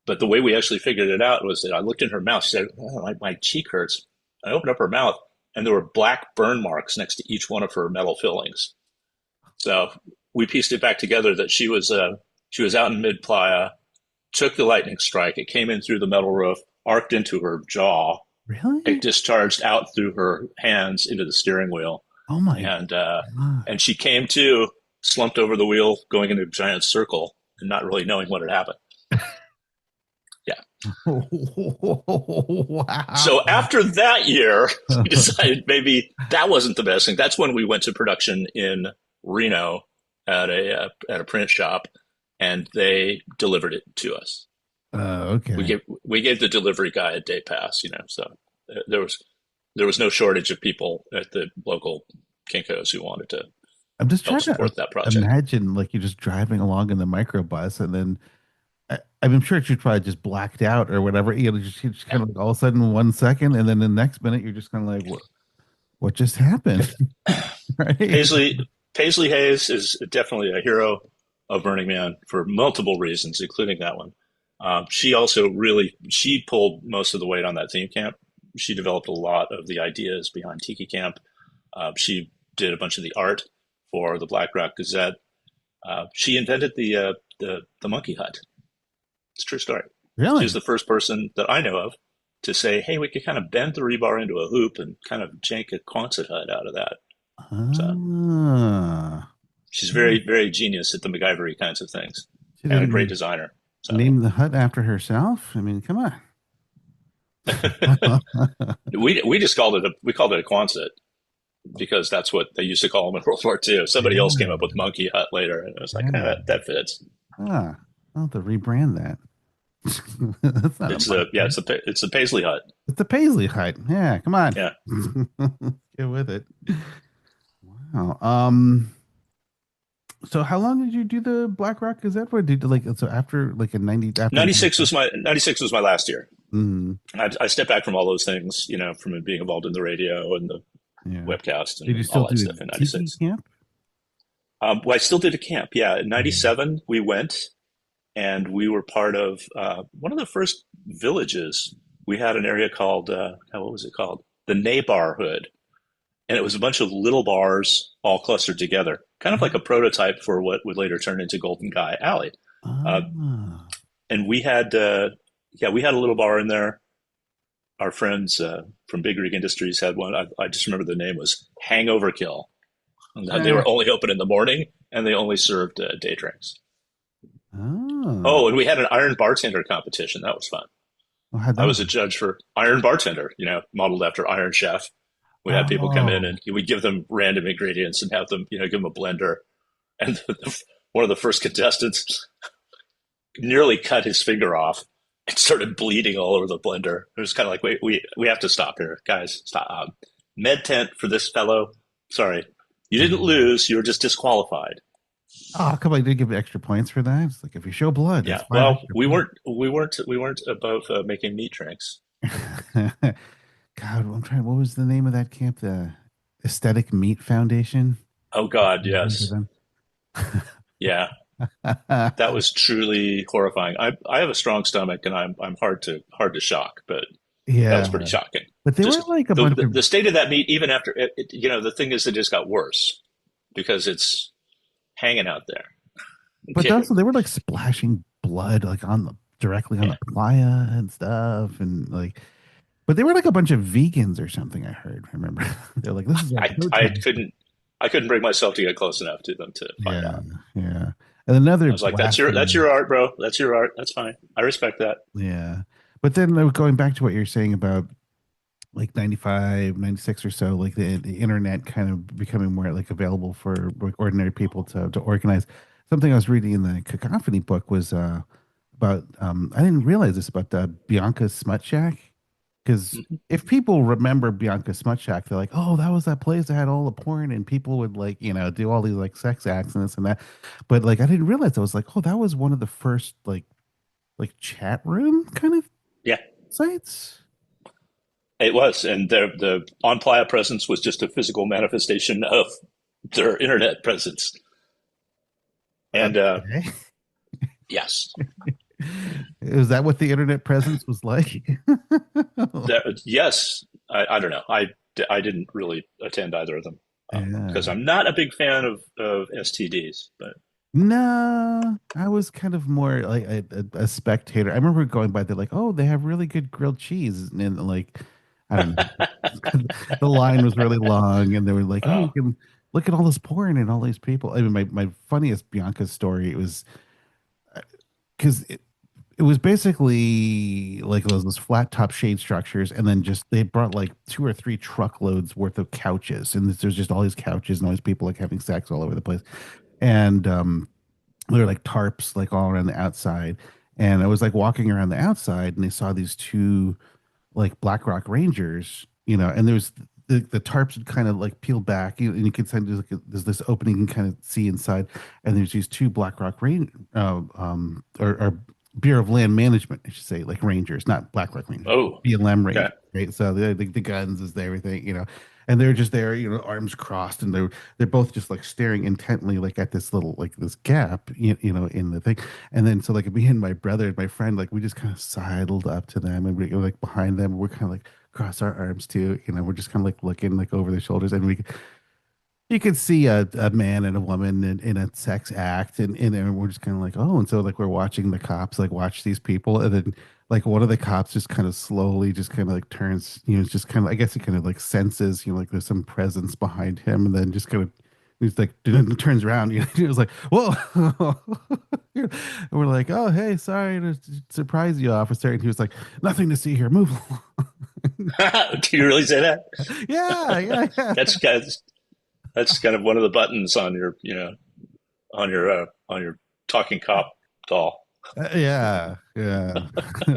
But the way we actually figured it out was that I looked in her mouth. She said, "Oh, my cheek hurts." I opened up her mouth, and there were black burn marks next to each one of her metal fillings. So we pieced it back together that she was out in mid playa, took the lightning strike. It came in through the metal roof, arced into her jaw. Really? It discharged out through her hands into the steering wheel. Oh my and God. and she came to, slumped over the wheel, going in a giant circle, and not really knowing what had happened. Yeah. Wow. So after that year, we decided maybe that wasn't the best thing. That's when we went to production in Reno at a print shop, and they delivered it to us. Okay. We gave the delivery guy a day pass, So there was no shortage of people at the local Kinkos who wanted to I'm just help trying to support that project. imagine like you're just driving along in the microbus and then I'm sure she's probably just blacked out or whatever. Just kind of like all of a sudden 1 second, and then the next minute you're just kind of like, what just happened? Right? Paisley Hayes is definitely a hero of Burning Man for multiple reasons, including that one. She pulled most of the weight on that theme camp. She developed a lot of the ideas behind Tiki Camp. She did a bunch of the art for the Black Rock Gazette. She invented the monkey hut. It's a true story. Really? She was the first person that I know of to say, "Hey, we could kind of bend the rebar into a hoop and kind of jank a Quonset hut out of that." So she's very, very genius at the MacGyvery kinds of things, and a great designer. So. Named the hut after herself? I mean, come on. we just called it a Quonset because that's what they used to call them in World War II. Somebody else came up with monkey hut later, and it was like, that fits. I'll have to rebrand that. That's not it's a Paisley hut. It's the Paisley hut. Yeah, come on. Yeah. Get with it. Wow. So how long did you do the Black Rock Gazette for? Did after like in 96 was my last year. Mm-hmm. I stepped back from all those things, from being involved in the radio and the webcast and did you still all that do stuff in 96. Camp? Well, I still did a camp. Yeah. In 97, we went and we were part of one of the first villages. We had an area called, what was it called? The Neigh-bar-hood. And it was a bunch of little bars all clustered together, kind of like a prototype for what would later turn into Golden Guy Alley. And we had a little bar in there. Our friends from Big Rig Industries had one. I just remember the name was Hangover Kill. And they were only open in the morning, and they only served day drinks. Oh, and we had an Iron Bartender competition. That was fun. I was a judge for Iron Bartender, modeled after Iron Chef. We had people come in and we'd give them random ingredients and have them, give them a blender. And one of the first contestants nearly cut his finger off and started bleeding all over the blender. It was kind of like, wait, we have to stop here. Guys, stop. Med tent for this fellow. Sorry. You didn't lose. You were just disqualified. Oh, come on! You didn't give extra points for that. It's like if you show blood. Yeah. Well, we weren't above making meat drinks. God, I'm trying. What was the name of that camp? The Aesthetic Meat Foundation. Oh God, yes. Yeah, that was truly horrifying. I have a strong stomach, and I'm hard to shock, but That Yeah, was pretty shocking. but they were Just like a bunch of. the state of that meat, even after the thing is, it just got worse because it's hanging out there. But Okay. also they were like splashing blood like on the directly on Yeah. the playa and stuff, and like, but they were like a bunch of vegans or something. I heard. I remember they're like, "This is our I protest." couldn't bring myself to get close enough to them to find Yeah, out. yeah. And another I was like, that's blasphemy. your art, bro. That's your art. That's fine. I respect that. Yeah, but then going back to what you're saying about like 95, 96 or so, like the internet kind of becoming more like available for like ordinary people to organize. Something I was reading in the Cacophony book was about I didn't realize this about Bianca's Smut Shack, because Mhm. if people remember Bianca's Smut Shack, they're like, oh, that was that place that had all the porn and people would like, do all these like sex acts and this and that. But like I didn't realize, I was like, oh, that was one of the first like chat room kind of Yeah, sites. it was, and the on playa presence was just a physical manifestation of their internet presence. And Okay. yes, Is that what the internet presence was like? yes, I don't know. I didn't really attend either of them because Yeah. I'm not a big fan of STDs. But No, I was kind of more like a spectator. I remember going by there like, oh, they have really good grilled cheese. And then like, I don't know. The line was really long and they were like, oh, you oh, can look at all this porn and all these people. I mean, my funniest Bianca story, it was because it was basically like those flat top shade structures, and then just they brought like two or three truckloads worth of couches, and there's just all these couches and all these people like having sex all over the place, and there were like tarps like all around the outside, and I was like walking around the outside, and I saw these two like Black Rock Rangers, and there's the tarps would kind of like peel back, and you can kind of there's this opening you can kind of see inside, and there's these two Black Rock or Bureau of Land Management, I should say, like Rangers, not Black Rock Rangers, oh, BLM okay. Rangers, right? So the guns is there, everything, and they're just there, arms crossed, and they're both just like staring intently, like at this little like this gap, in the thing. And then so like me and my brother and my friend, like we just kind of sidled up to them and we were like behind them. We're kind of like cross our arms too, we're just kind of like looking like over their shoulders, and you could see a man and a woman in a sex act, and we're just kind of like, oh, and so like we're watching the cops like watch these people, and then like one of the cops just kind of slowly just kind of like turns, it's just kind of, I guess he kind of like senses, like there's some presence behind him, and then just kind of he's like turns around, he was like, whoa. And we're like, oh, hey, sorry to surprise you, officer, and he was like, nothing to see here, move along. Do you really say that? Yeah, yeah, yeah. That's kind of, that's kind of one of the buttons on your on your talking cop doll. Yeah, yeah.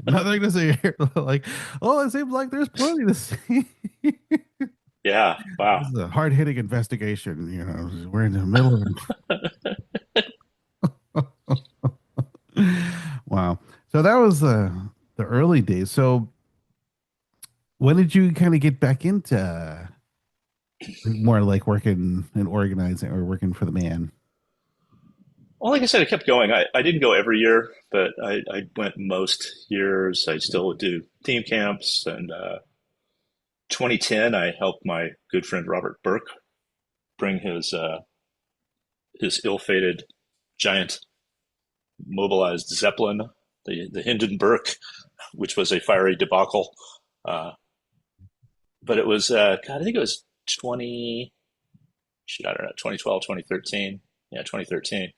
Nothing to see here. Like, oh, it seems like there's plenty to see. Yeah. Wow. This is a hard-hitting investigation. We're in the middle of. Wow. So that was the early days. So when did you kind of get back into more like working and organizing or working for the man? Well, like I said, I kept going. I didn't go every year, but I went most years. I still would do theme camps. And 2010, I helped my good friend Robert Burke bring his ill-fated giant mobilized Zeppelin, the Hindenburg, which was a fiery debacle. Uh, but it was, God, I think it was 20, shit, I don't know, 2012, 2013. Yeah, 2013.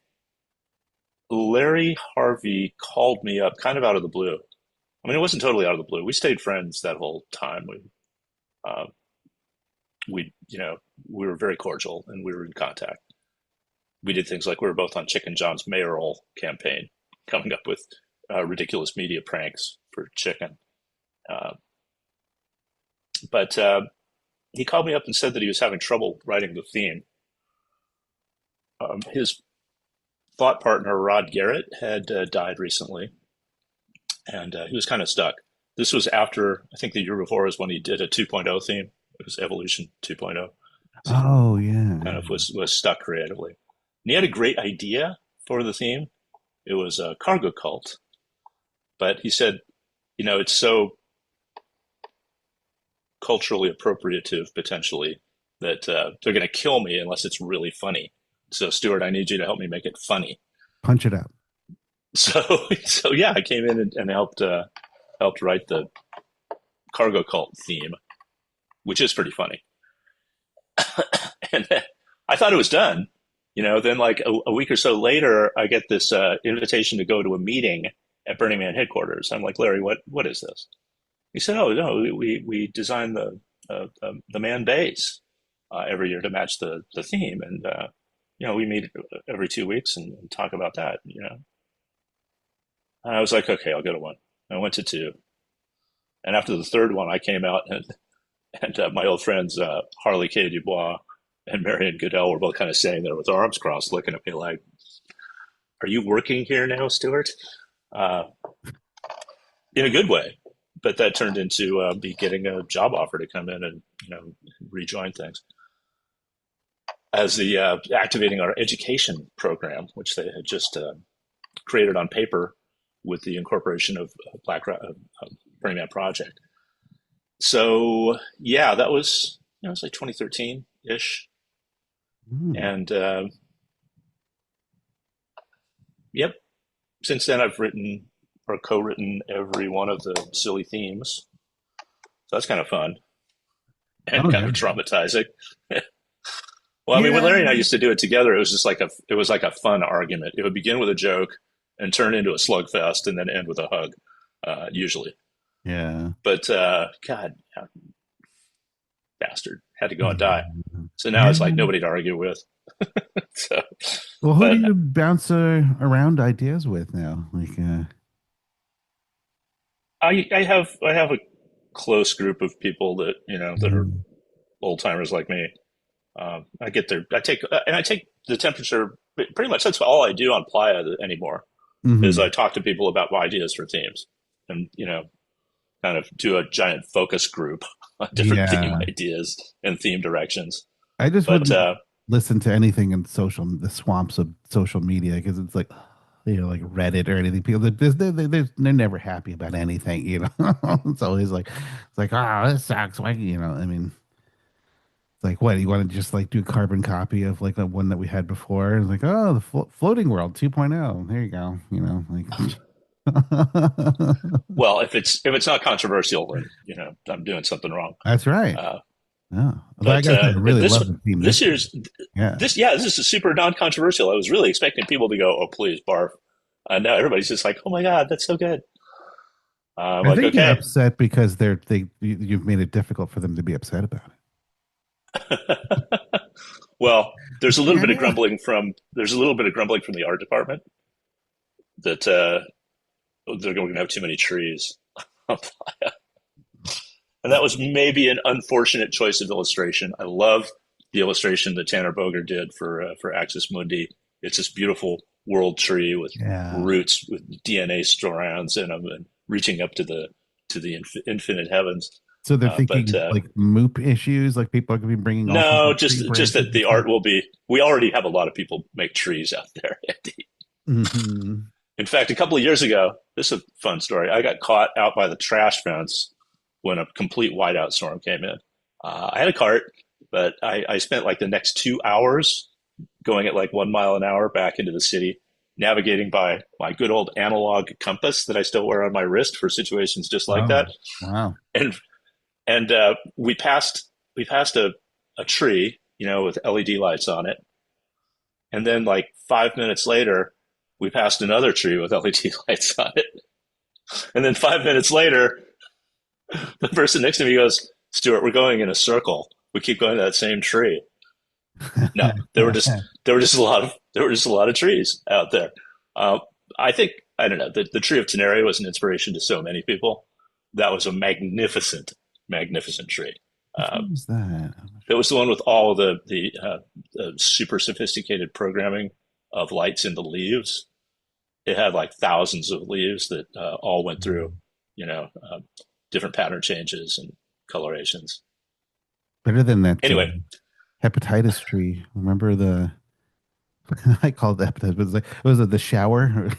Larry Harvey called me up kind of out of the blue. I mean, it wasn't totally out of the blue. We stayed friends that whole time. Uh, we were very cordial and we were in contact. We did things like we were both on Chicken John's mayoral campaign, coming up with ridiculous media pranks for Chicken. Uh, but he called me up and said that he was having trouble writing the theme. His thought partner, Rod Garrett, had died recently, and he was kind of stuck. This was after, I think the year before was when he did a 2.0 theme. It was Evolution 2.0. So he Oh yeah. kind of was stuck creatively. And he had a great idea for the theme. It was a cargo cult. But he said, it's so culturally appropriative potentially that they're going to kill me unless it's really funny. So Stuart, I need you to help me make it funny. Punch it out. So yeah, I came in and helped write the cargo cult theme, which is pretty funny. And I thought it was done. Then like a week or so later, I get this invitation to go to a meeting at Burning Man headquarters. I'm like, Larry, what is this? He said, oh no, we design the man base every year to match the theme, and we meet every 2 weeks and talk about that. And I was like, okay, I'll go to one. I went to two, and after the third one, I came out and my old friends Harley K. Dubois and Marion Goodell were both kind of sitting there with their arms crossed, looking at me like, "Are you working here now, Stuart?" In a good way, but that turned into me getting a job offer to come in and rejoin things as the activating our education program, which they had just created on paper with the incorporation of Black Rock Burning Man project. So yeah, that was it was like 2013 ish, and yep. Since then, I've written or co-written every one of the silly themes. So that's kind of fun and kind of traumatizing. Well, I mean, when Larry and I used to do it together, it was just like a fun argument. It would begin with a joke and turn into a slugfest, and then end with a hug, usually. Yeah. But God, bastard, had to go and die. So now it's like nobody to argue with. So, well, who do you bounce around ideas with now? Like, I have a close group of people that that are old timers like me. I take the temperature. Pretty much that's all I do on Playa anymore. Is I talk to people about ideas for themes, and kind of do a giant focus group on different theme ideas and theme directions. I just wouldn't listen to anything in the swamps of social media, because it's like, like Reddit or anything. People they're never happy about anything. It's always like, oh, this sucks. Why? I mean, it's like, what, you want to just like do a carbon copy of like the one that we had before? It's like, oh, the floating world 2.0. There you go. Like. Well, if it's not controversial, then I'm doing something wrong. That's right. Yeah, but I really love the theme. This is super non-controversial. I was really expecting people to go, "Oh, please, barf," and now everybody's just like, "Oh my god, that's so good." I think they're upset because you've made it difficult for them to be upset about it. Well, there's a little bit of grumbling from the art department that they're going to have too many trees. And that was maybe an unfortunate choice of illustration. I love the illustration that Tanner Boger did for Axis Mundi. It's this beautiful world tree with roots with DNA strands in them and reaching up to the infinite heavens. So they're thinking like MOOP issues, like people are going to be bringing. No, just that the art will be. We already have a lot of people make trees out there, Andy. In fact, a couple of years ago, this is a fun story. I got caught out by the trash fence when a complete whiteout storm came in. I had a cart, but I spent like the next 2 hours going at like 1 mile an hour back into the city, navigating by my good old analog compass that I still wear on my wrist for situations just like that. Wow. And we passed a tree, with LED lights on it. And then like 5 minutes later, we passed another tree with LED lights on it. And then 5 minutes later, the person next to me goes, "Stuart, we're going in a circle. We keep going to that same tree." No, there were just a lot of trees out there. I think, I don't know, the tree of Tenere was an inspiration to so many people. That was a magnificent tree. What was that? It was the one with all of the super sophisticated programming of lights in the leaves. It had like thousands of leaves that all went through, different pattern changes and colorations. Better than that. Anyway, hepatitis tree. Remember I called it appetizer, but it's like was it the shower?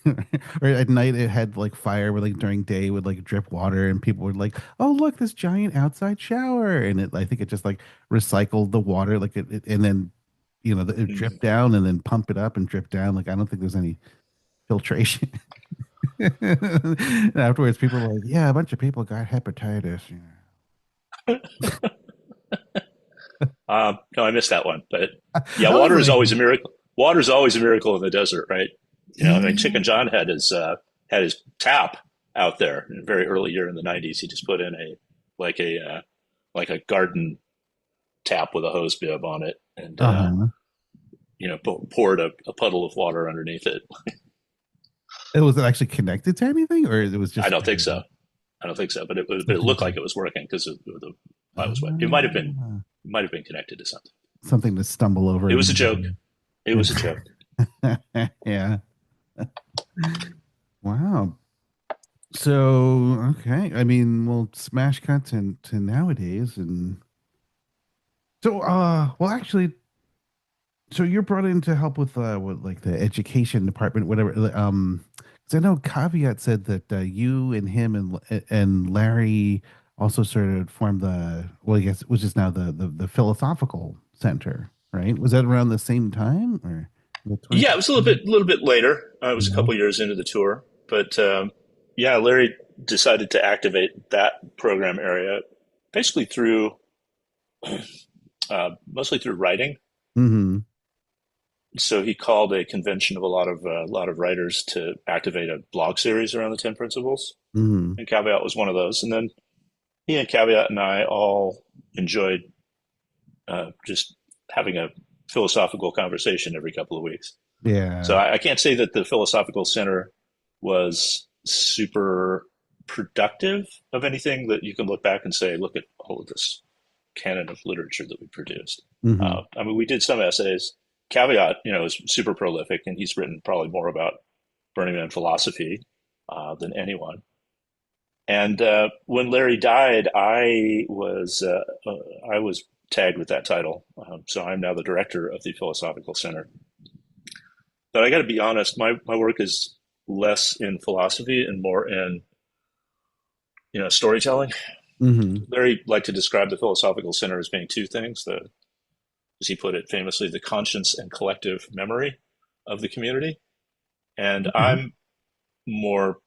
Or at night it had like fire where like during day it would like drip water and people would like, oh look, this giant outside shower. And it I think it just like recycled the water like and then it dripped Mm. down and then pump it up and drip down. Like I don't think there's any filtration. And afterwards people were like, yeah, a bunch of people got hepatitis. No, I missed that one, but yeah, I was water is like, always a miracle. Water is always a miracle in the desert, right? I mean, yeah. Chicken John had his tap out there in a very early year in the '90s. He just put in like a like a garden tap with a hose bib on it, and Uh-huh. poured a puddle of water underneath it. It was it actually connected to anything, or it was I just don't think so. I don't think so, but it something looked to, like it was working because the I was wet. ah, It might have been connected to something. something to stumble over It was a joke. immediately. It was a joke. Yeah. Wow. So, okay. I mean, we'll smash cut to nowadays and so well actually so you're brought in to help with like the education department, whatever. 'Cause I know Caveat said that you and him and Larry also sort of formed I guess which is now the philosophical center, right? Was that around the same time or the Yeah, it was 2016? a little bit later. It was a Yeah. couple years into the tour, but yeah, Larry decided to activate that program area basically through mostly through writing. Mm-hmm. So he called a convention of a lot of writers to activate a blog series around the 10 principles, Mm-hmm. and Caveat was one of those. And then he and Caveat and I all enjoyed just having a philosophical conversation every couple of weeks. So Yeah. I can't say that the philosophical center was super productive of anything that you can look back and say, look at all of this canon of literature that we produced. Mm-hmm. I mean, we did some essays. Caveat, is super prolific, and he's written probably more about Burning Man philosophy than anyone. And when Larry died, I was tagged with that title, so I'm now the director of the Philosophical Center. But I got to be honest, my work is less in philosophy and more in storytelling. Mm-hmm. Larry liked to describe the Philosophical Center as being two things: as he put it famously, the conscience and collective memory of the community. And Okay. I'm more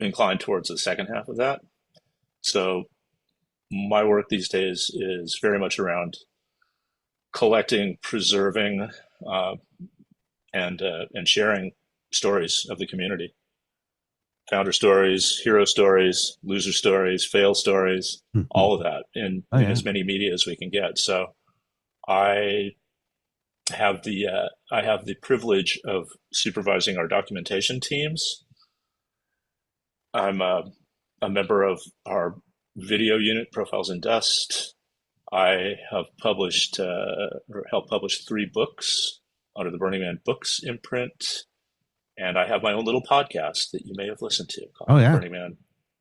inclined towards the second half of that. So my work these days is very much around collecting, preserving, uh, and sharing stories of the community. Founder stories, hero stories, loser stories, fail stories, Mhm. all of that Oh in yeah. as many media as we can get. So I I have the privilege of supervising our documentation teams. I'm a member of our video unit, Profiles in Dust. I have published or helped publish 3 books under the Burning Man Books imprint, and I have my own little podcast that you may have listened to Oh called yeah. Burning Man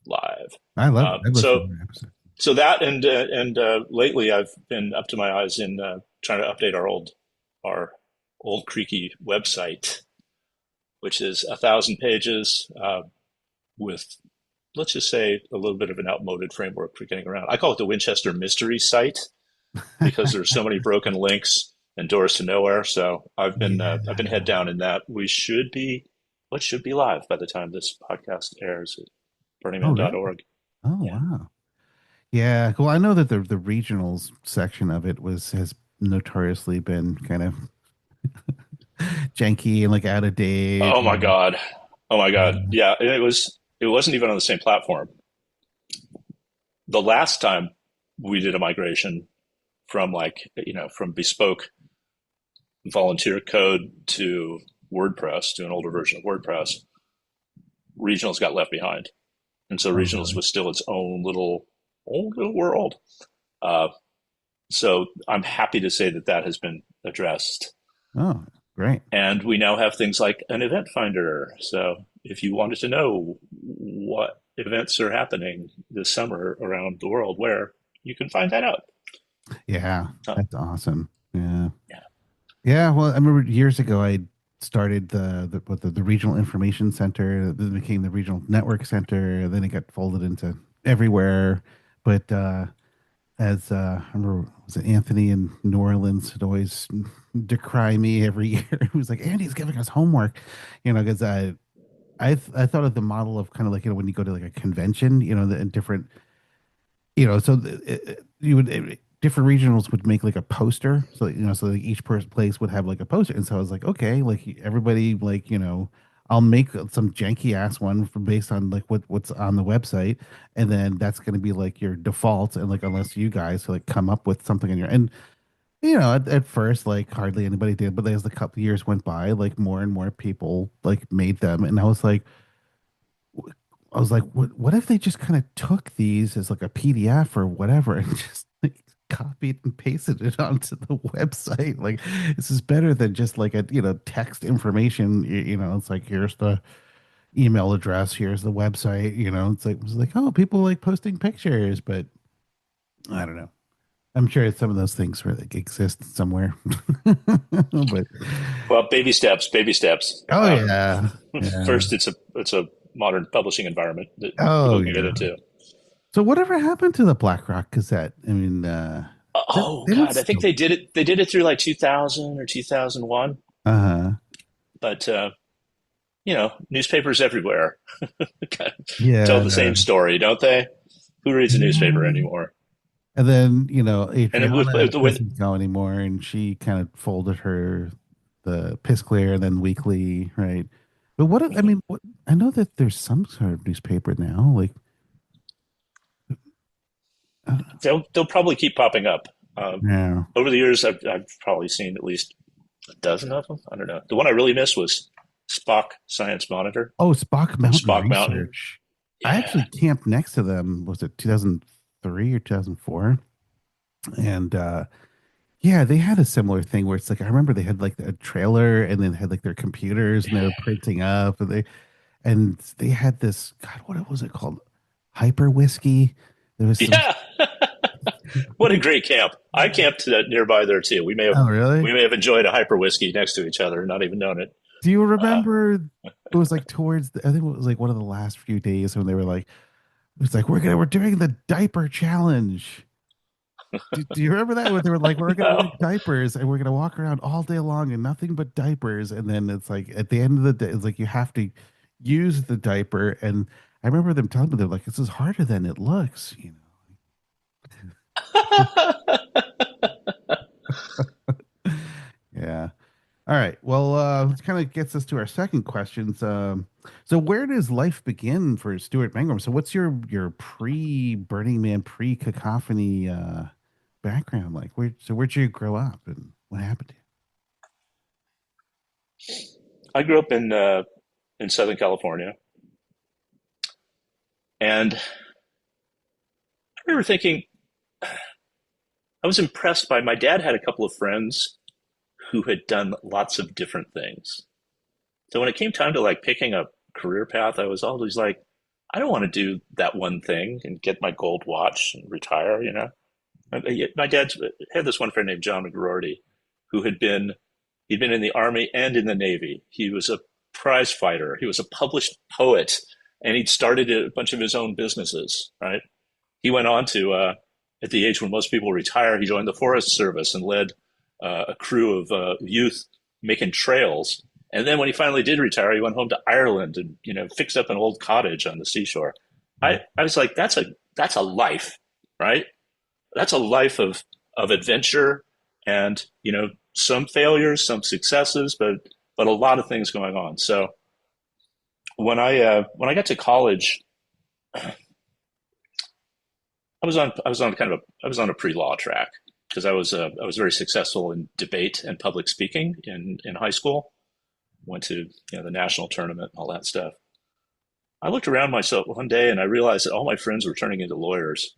Live. I love Uh, it. I listened so to the episode. so that and lately I've been up to my eyes in trying to update our old creaky website, which is 1,000 pages with, let's just say, a little bit of an outmoded framework for getting around. I call it the Winchester Mystery Site because there's so many broken links and doors to nowhere. So I've been head Yeah. down in that. What should be live by the time this podcast airs at Oh really? burningman.org. Oh Yeah. wow. Yeah. Well, I know that the regionals section of it was has notoriously been kind of janky and like out of date. Oh my God. Oh my God. Yeah. Yeah. And it wasn't even on the same platform. The last time we did a migration from from bespoke volunteer code to WordPress, to an older version of WordPress, regionals got left behind. And so Oh regionals really? was still its own little world. Uh, so I'm happy to say that that has been addressed. Oh great. And we now have things like an event finder. So if you wanted to know what events are happening this summer around the world, where you can find that out. Yeah, Uh, that's awesome. Yeah. yeah. Yeah, well, I remember years ago, I started the regional information center. Then it became the regional network center. Then it got folded into everywhere. But as I remember, was it Anthony in New Orleans would always decry me every year. He was like, Andy's giving us homework, because I thought of the model of kind of like, when you go to like a convention, the different, so you would different regionals would make like a poster, so so like each place would have like a poster, and so I was like, okay, like everybody, like I'll make some janky ass one based on like what's on the website, and then that's going to be like your default, and like unless you guys like come up with something in your and at first like hardly anybody did, but as the couple years went by, like more and more people like made them, and I was like, what if they just kind of took these as like a PDF or whatever and just like copied and pasted it onto the website? Like, this is better than just like a, text information. It's like, here's the email address, here's the website, it's like, oh, people like posting pictures, but I don't know. I'm sure some of those things really exist somewhere. But Well, baby steps, baby steps. oh yeah. Yeah. First, it's a modern publishing environment that Oh people can get yeah. into. So whatever happened to the Black Rock Gazette? I mean, Oh they don't God, I think still. they did it. They did it through like 2000 or 2001. Uh-huh. But newspapers everywhere kind of tell Yeah. the same story, don't they? Who reads a newspaper Yeah. anymore? And then, And it, with, Adriana with doesn't go anymore, and she kind of folded the Piss Clear and then Weekly, right? But I mean, I know that there's some sort of newspaper now, like, uh, they'll probably keep popping up. yeah. Over the years, I've probably seen at least a dozen of them. I don't know. The one I really missed was Spock Science Monitor Oh, Spock or Mountain Spock Mountain. Research. I Yeah, actually camped next to them. Was it 2003 or 2004? And yeah, they had a similar thing where it's like I remember they had like a trailer and then had like their computers and they were printing up and they had this God, what was it called? Hyper whiskey. There was some. yeah. What a great camp! I camped nearby there too. We may have Oh, really? we may have enjoyed a hyper whiskey next to each other, not even known it. Do you Uh, remember it was like I think it was like one of the last few days when they were like, it was like we're doing the diaper challenge. Do you remember that when they were like, we're gonna wear no. diapers and we're gonna walk around all day long and nothing but diapers, and then it's like at the end of the day, it's like you have to use the diaper, and I remember them telling me they're like, this is harder than it looks. Yeah. All right. Well, this kind of gets us to our second questions. So where does life begin for Stuart Mangrum? So what's your pre Burning Man, pre Cacophony background like? Where'd you grow up and what happened to I grew up in Southern California, and I remember thinking I was impressed by my dad had a couple of friends who had done lots of different things. So when it came time to like picking a career path, I was always like, I don't want to do that one thing and get my gold watch and retire. My dad had this one friend named John McGroarty who he'd been in the army and in the navy. He was a prize fighter. He was a published poet, and he'd started a bunch of his own businesses. Right. He went on to at the age when most people retire, he joined the Forest Service and led a crew of youth making trails. And then when he finally did retire, he went home to Ireland and fixed up an old cottage on the seashore. you? I was like, that's a life, right? That's a life of adventure and some failures, some successes, but a lot of things going on. So when I got to college, I was on a pre-law track because I was very successful in debate and public speaking in high school. Went to the national tournament and all that stuff. I looked around myself one day and I realized that all my friends were turning into lawyers,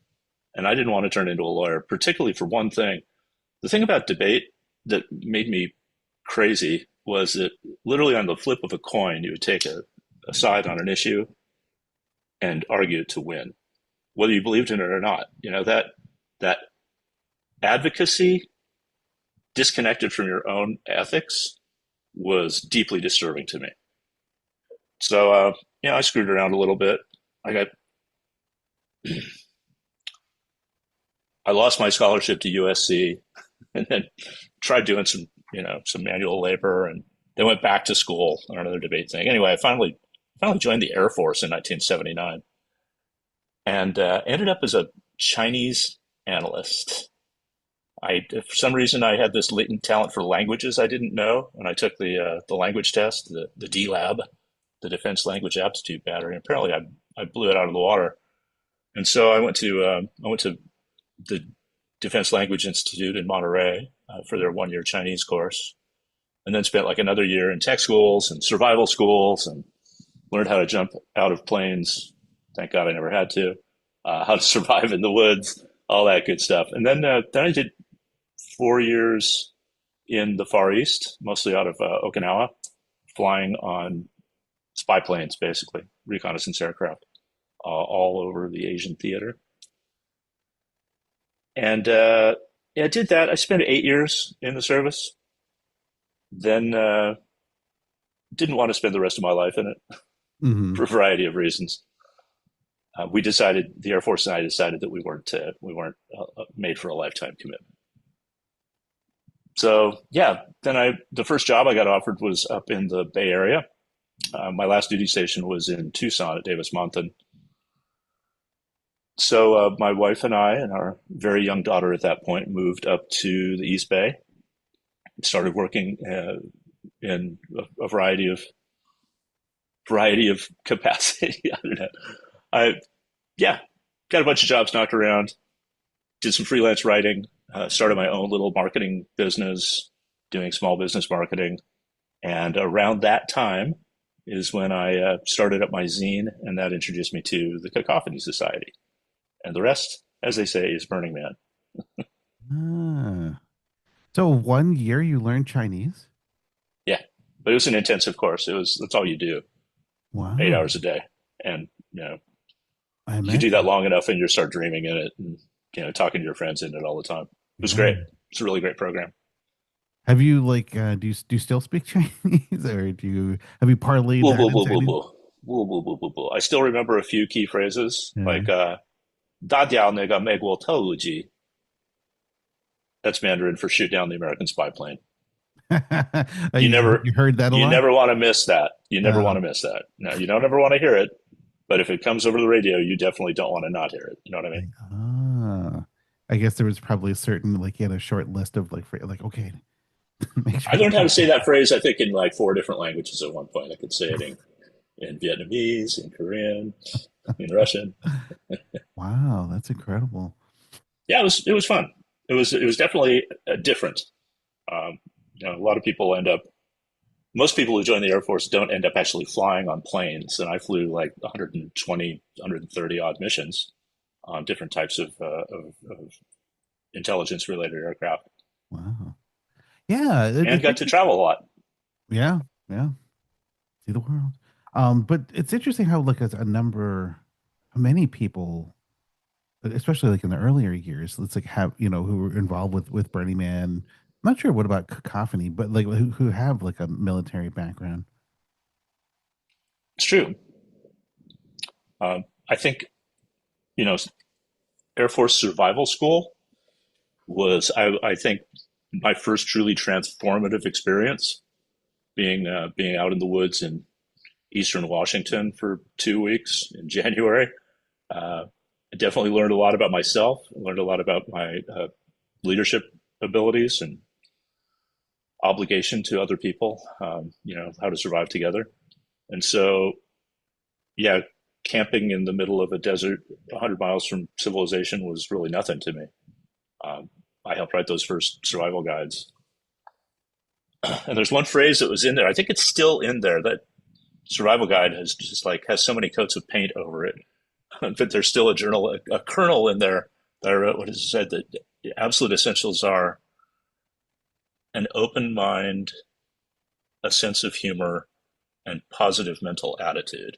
and I didn't want to turn into a lawyer, particularly for one thing. The thing about debate that made me crazy was that literally on the flip of a coin, you would take a side on an issue and argue it to win, whether you believed in it or not. That advocacy disconnected from your own ethics was deeply disturbing to me. So, I screwed around a little bit. I got, I lost my scholarship to USC, and then tried doing some manual labor, and then went back to school on another debate thing. Anyway, I finally joined the Air Force in 1979, and ended up as a Chinese analyst. For some reason, I had this latent talent for languages I didn't know, and I took the language test, the D Lab, the Defense Language Aptitude Battery. And apparently, I blew it out of the water. And so I went to the Defense Language Institute in Monterey for their 1 year Chinese course, and then spent like another year in tech schools and survival schools, and learned how to jump out of planes. Thank God I never had to. How to survive in the woods, all that good stuff. And then I did 4 years in the Far East, mostly out of Okinawa, flying on spy planes, basically reconnaissance aircraft, all over the Asian theater. And I did that. I spent 8 years in the service. Then didn't want to spend the rest of my life in it Hmm. for a variety of reasons. The Air Force and I decided that we weren't made for a lifetime commitment. So yeah, the first job I got offered was up in the Bay Area. My last duty station was in Tucson at Davis Monthan. So my wife and I and our very young daughter at that point moved up to the East Bay, started working in a variety of capacity. I don't know. I yeah, got a bunch of jobs knocked around. Did some freelance writing. Started my own little marketing business, doing small business marketing. And around that time is when I started up my zine, and that introduced me to the Cacophany Society. And the rest, as they say, is Burning Man. Ah. So 1 year you learned Chinese? Yeah, but it was an intensive course. That's all you do, eight Wow. hours a day, and I you do that imagine. long enough, and you start dreaming in it, and talking to your friends in it all the time. It was Yeah. great. It's a really great program. Have you do you still speak Chinese, or have you parlayed Boo, that boo, boo, into boo, any? boo. Boo, boo, boo, boo, boo. I still remember a few key phrases Yeah. like 打掉那个美国特务机. That's Mandarin for shoot down the American spy plane. You never You heard that a you lot? never want to miss that. You never want Uh, to miss that. No, you don't ever want to hear it, but if it comes over the radio, you definitely don't want to not hear it. You know what I mean? ah, I guess there was probably a certain like you had a short list of like okay, make I sure. learned how to say that phrase, I think, in like four different languages at one point. I could say it in Vietnamese, in Korean, in Russian. Wow, that's incredible. Yeah, it was fun. It was definitely different. A lot of people most people who join the Air Force don't end up actually flying on planes. And I flew like 120, 130 odd missions on different types of intelligence related aircraft, Wow. Yeah, and it's got to interesting. travel a lot. Yeah, yeah. See the world. But it's interesting how like as a number, how many people, especially like in the earlier years, let's like have who were involved with Burning Man. I'm not sure what about Cacophony, but like who have like a military background. It's true. I think, you know, Air Force Survival School was, I think, my first truly transformative experience being out in the woods in Eastern Washington for 2 weeks in January. I definitely learned a lot about myself. I learned a lot about my leadership abilities and obligation to other people. How to survive together. And so, yeah, camping in the middle of a desert, 100 miles from civilization, was really nothing to me. Um, I helped write those first survival guides. And there's one phrase that was in there. I think it's still in there. That survival guide has so many coats of paint over it, but there's still a kernel in there that I wrote. What is said that the absolute essentials are an open mind, a sense of humor, and positive mental attitude.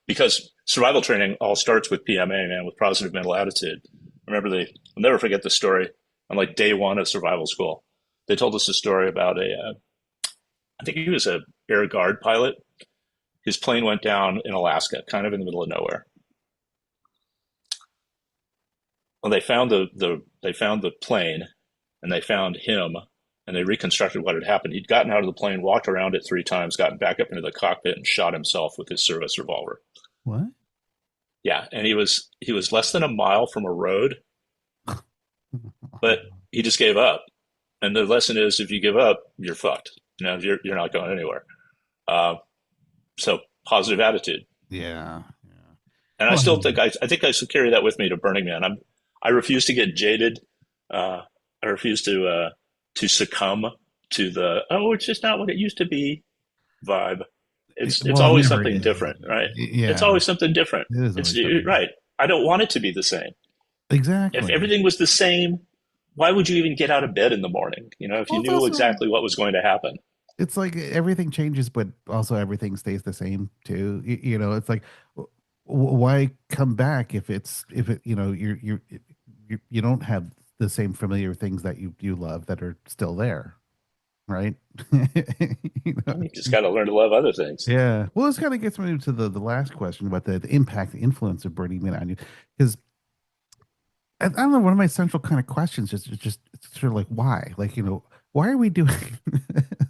Because survival training all starts with PMA, man, with positive mental attitude. I'll never forget the story on like day one of survival school. they told us a story about I think he was a air guard pilot. His plane went down in Alaska, kind of in the middle of nowhere. Well, they found the plane, and they found him, and they reconstructed what had happened. He'd gotten out of the plane, walked around it 3 times, gotten back up into the cockpit, and shot himself with his service revolver. What? Yeah, and he was less than a mile from a road, but he just gave up. And the lesson is, if you give up, you're fucked. You're not going anywhere. Uh, so positive attitude. Yeah. And I Well, still think I think I should carry that with me to Burning Man. I refuse to get jaded. I refuse to succumb to the it's just not what it used to be vibe. It's well, it always never something is. different, right? It's Yeah, always something different. it is It's always something. right. I don't want it to be the same. If Exactly. everything was the same, why would you even get out of bed in the morning? If Well, you it's knew also exactly what was going to happen. it's like everything changes, but also everything stays the same too. It's like why come back if it you don't have the same familiar things that you love that are still there, right? You know? You just got to learn to love other things. Yeah. Well, this kind of gets me to the last question about the impact, the influence of Burning Man on you, because I don't know. One of my central kind of questions is just it's sort of like why, like why are we doing?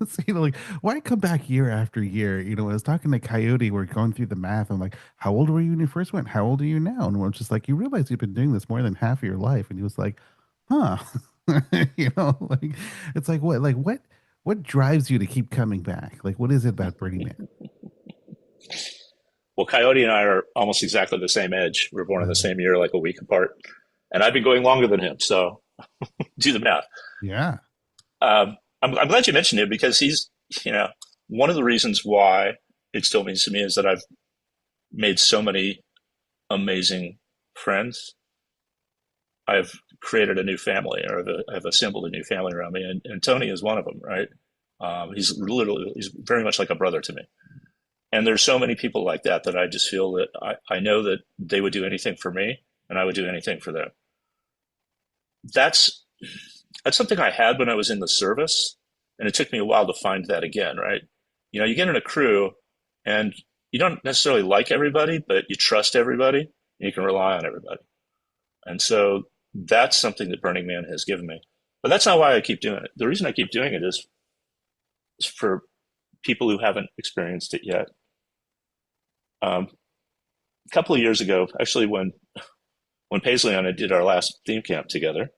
So, like why come back year after year? When I was talking to Coyote, we're going through the math. I'm like, how old were you when you first went? How old are you now? And we're just like, you realize you've been doing this more than half of your life. And he was like, huh? Like it's like what drives you to keep coming back? Like what is it about Burning Man? Well, Coyote and I are almost exactly the same age. We were born in the same year, like a week apart. And I've been going longer than him. So do the math. Yeah. I'm glad you mentioned him because he's, one of the reasons why it still means to me is that I've made so many amazing friends. I've created a new family, or I've assembled a new family around me, and Tony is one of them, right? He's very much like a brother to me. And there's so many people like that that I just feel that I know that they would do anything for me, and I would do anything for them. That's something I had when I was in the service, and it took me a while to find that again, right? You get in a crew, and you don't necessarily like everybody, but you trust everybody, and you can rely on everybody. And so that's something that Burning Man has given me. But that's not why I keep doing it. The reason I keep doing it is for people who haven't experienced it yet. A couple of years ago, actually, when Paisley and I did our last theme camp together,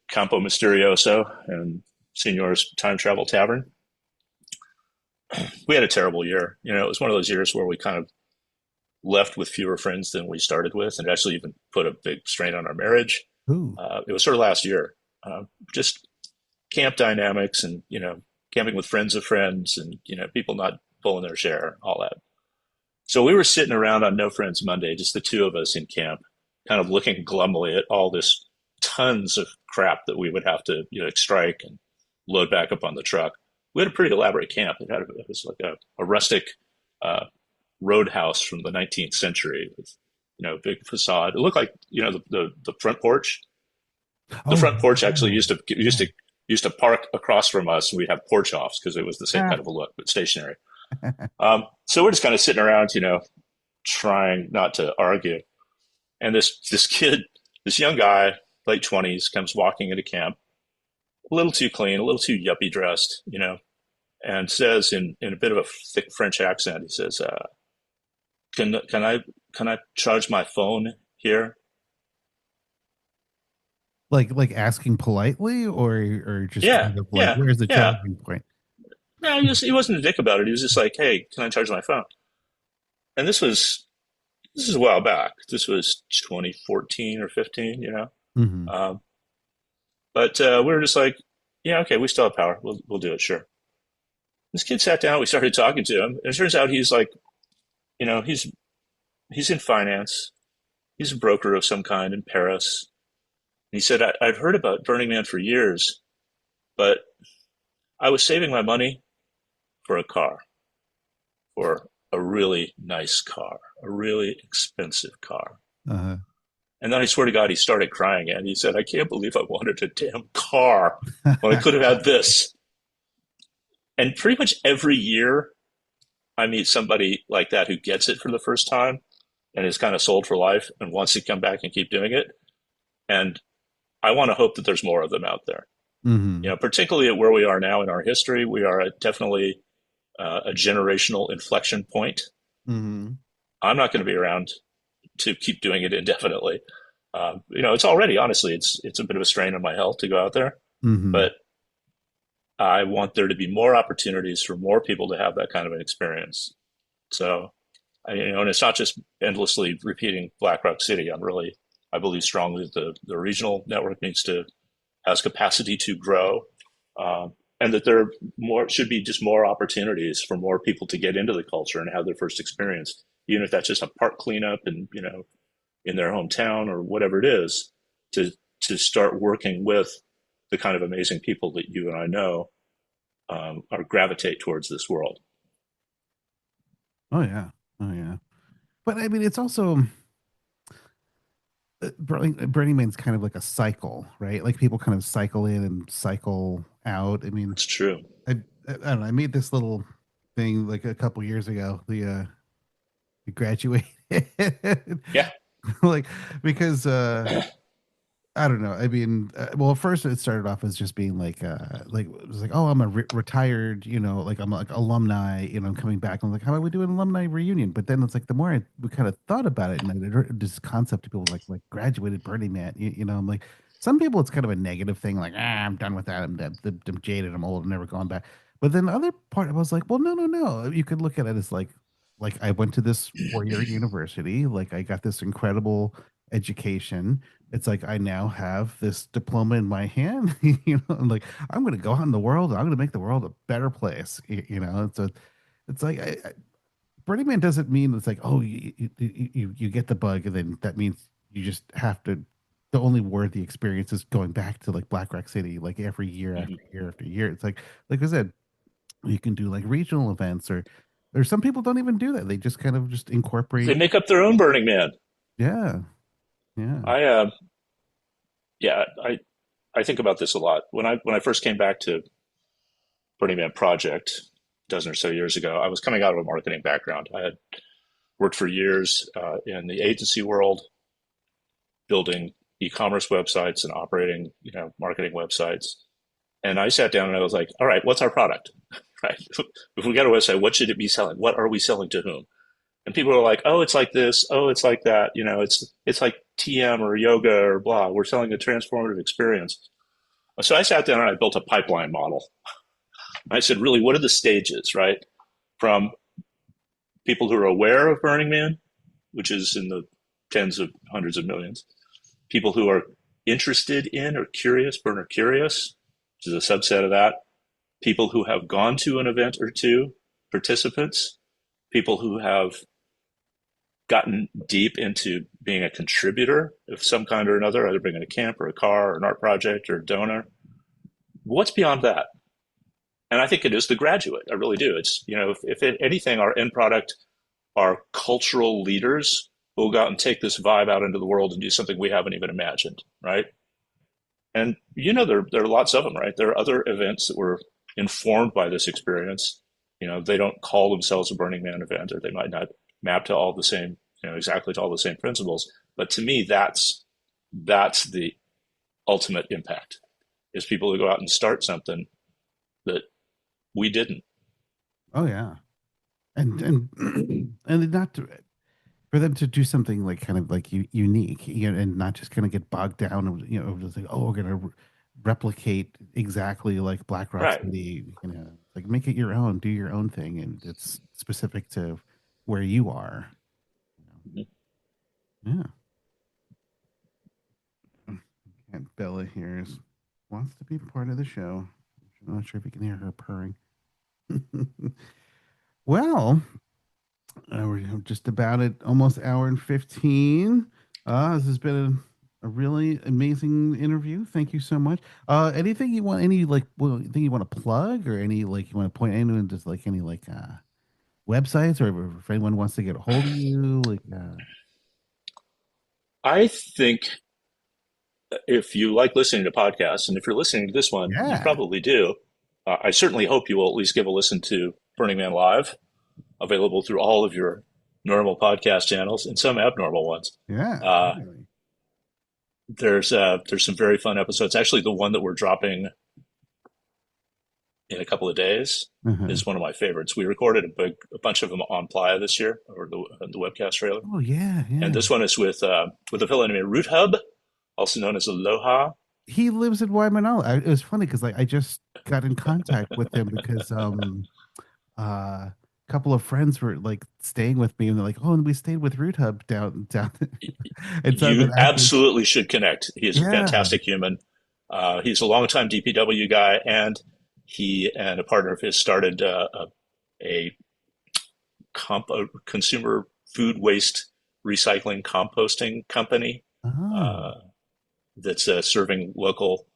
Campo Misterioso and Signor's Time Travel Tavern, we had a terrible year. It was one of those years where we kind of left with fewer friends than we started with, and it actually even put a big strain on our marriage. Ooh. It was sort of last year, just camp dynamics, and camping with friends of friends, and people not pulling their share, all that. So we were sitting around on No Friends Monday, just the two of us in camp, kind of looking glumly at all this tons of crap that we would have to strike and load back up on the truck. We had a pretty elaborate camp. It was like a rustic roadhouse from the 19th century with big facade. It looked like the front porch. The Oh, front porch actually used to park across from us, and we'd have porch offs because it was the same kind of a look, but stationary. So we're just kind of sitting around, trying not to argue. And this kid, this young guy, late 20s, comes walking into camp, a little too clean, a little too yuppie dressed, and says in a bit of a thick French accent, he says, can I charge my phone here? like asking politely or just Yeah, kind of like yeah, where's the yeah. charging point? No, he wasn't a dick about it. He was just like, hey, can I charge my phone? And this is a while back. This was 2014 or 15, Hmm. Um, but we were just like, yeah, okay, we still have power. We'll do it, sure. This kid sat down. We started talking to him, and it turns out he's like, he's in finance. He's a broker of some kind in Paris. And he said, I've heard about Burning Man for years, but I was saving my money for a car, for a really nice car, a really expensive car. Uh-huh. And then I swear to God, he started crying and he said, I can't believe I wanted a damn car when I could have had this. And pretty much every year I meet somebody like that who gets it for the first time and is kind of sold for life and wants to come back and keep doing it. And I want to hope that there's more of them out there. Hmm. Particularly at where we are now in our history, we are at definitely a generational inflection point. Hmm. I'm not going to be around to keep doing it indefinitely. It's already honestly, it's a bit of a strain on my health to go out there, Hmm. but I want there to be more opportunities for more people to have that kind of an experience. So, and it's not just endlessly repeating Black Rock City. I believe strongly that the regional network has capacity to grow, and that there should be just more opportunities for more people to get into the culture and have their first experience, even if that's just a park cleanup and in their hometown or whatever it is, to start working with the kind of amazing people that you and I know are gravitate towards this world. Oh yeah. Oh yeah. But I mean, it's also Burning Man's kind of like a cycle, right? Like people kind of cycle in and cycle out. I mean, It's true. I don't know. I made this little thing like a couple years ago. The graduated, Yeah. like because I don't know. I mean, well, at first it started off as just being like it was like, oh, I'm a retired, like I'm like alumni, I'm coming back. I'm like, how about we do an alumni reunion? But then it's like the more we kind of thought about it, and I heard this concept of people like graduated Burning Man, I'm like, some people it's kind of a negative thing, like I'm done with that. I'm jaded. I'm old. I'm never going back. But then the other part, I was like, well, no, no, no. You could look at it as like I went to this 4 year university, like I got this incredible education. It's like I now have this diploma in my hand, I'm like I'm going to go out in the world. And I'm going to make the world a better place. It's like Burning Man doesn't mean it's like, oh, you get the bug and then that means you just have to. The only worthy experience is going back to like Black Rock City, like every year after Mm-hmm. year after year. It's like I said, you can do like regional events or some people don't even do that. They just kind of just They incorporate. make up their own Burning Man. Yeah, yeah. I yeah, I think about this a lot. When I first came back to Burning Man Project a dozen or so years ago, I was coming out of a marketing background. I had worked for years in the agency world, building e-commerce websites and operating, marketing websites. And I sat down and I was like, all right, what's our product? Right? If we got a website, what should it be selling? What are we selling to whom? And people are like, oh, it's like this. Oh, it's like that. It's like TM or yoga or blah. We're selling a transformative experience. So I sat down and I built a pipeline model. I said, really, what are the stages, right? From people who are aware of Burning Man, which is in the tens of hundreds of millions, people who are interested in or curious, burner curious, which is a subset of that, people who have gone to an event or two, participants, people who have gotten deep into being a contributor of some kind or another, either bringing a camp or a car or an art project or a donor. What's beyond that? And I think it is the graduate. I really do. It's, if anything, our end product are cultural leaders who will go out and take this vibe out into the world and do something we haven't even imagined, right? And there are lots of them, right? There are other events that were informed by this experience. They don't call themselves a Burning Man event, or they might not map to all the same, exactly to all the same principles. But to me, that's the ultimate impact, is people who go out and start something that we didn't. Oh yeah. And and not to, for them to do something like kind of like unique, and not just kind of get bogged down and just like, oh, we're gonna replicate exactly like Black Rock Right. City, like make it your own, do your own thing, and it's specific to where you are. Yeah. And Bella here wants to be part of the show. I'm not sure if you can hear her purring. Well, we're just about at almost hour and 15. This has been a really amazing interview. Thank you so much. Anything you want, any like, well, thing you want to plug, or any like you want to point anyone, just like any like websites, or if anyone wants to get a hold of you, like I think if you like listening to podcasts, and if you're listening to this one, you Yeah. probably do. I certainly hope you will at least give a listen to Burning Man Live, available through all of your normal podcast channels and some abnormal ones. Yeah. Uh, Really. there's some very fun episodes. Actually, the one that we're dropping in a couple of days Uh-huh. is one of my favorites. We recorded a bunch of them on Playa this year, or the webcast trailer, Oh yeah, and yeah. this one is with a fellow named Root Hub, also known as Aloha. He lives in Waimanalo. It was funny because like I just got in contact with him because a couple of friends were like staying with me and they're like, oh, and we stayed with Root Hub down and so I've You been asking, absolutely should connect. He is a yeah. fantastic human. He's a longtime DPW guy, and he and a partner of his started a, a consumer food waste recycling composting company Oh. uh, that's serving local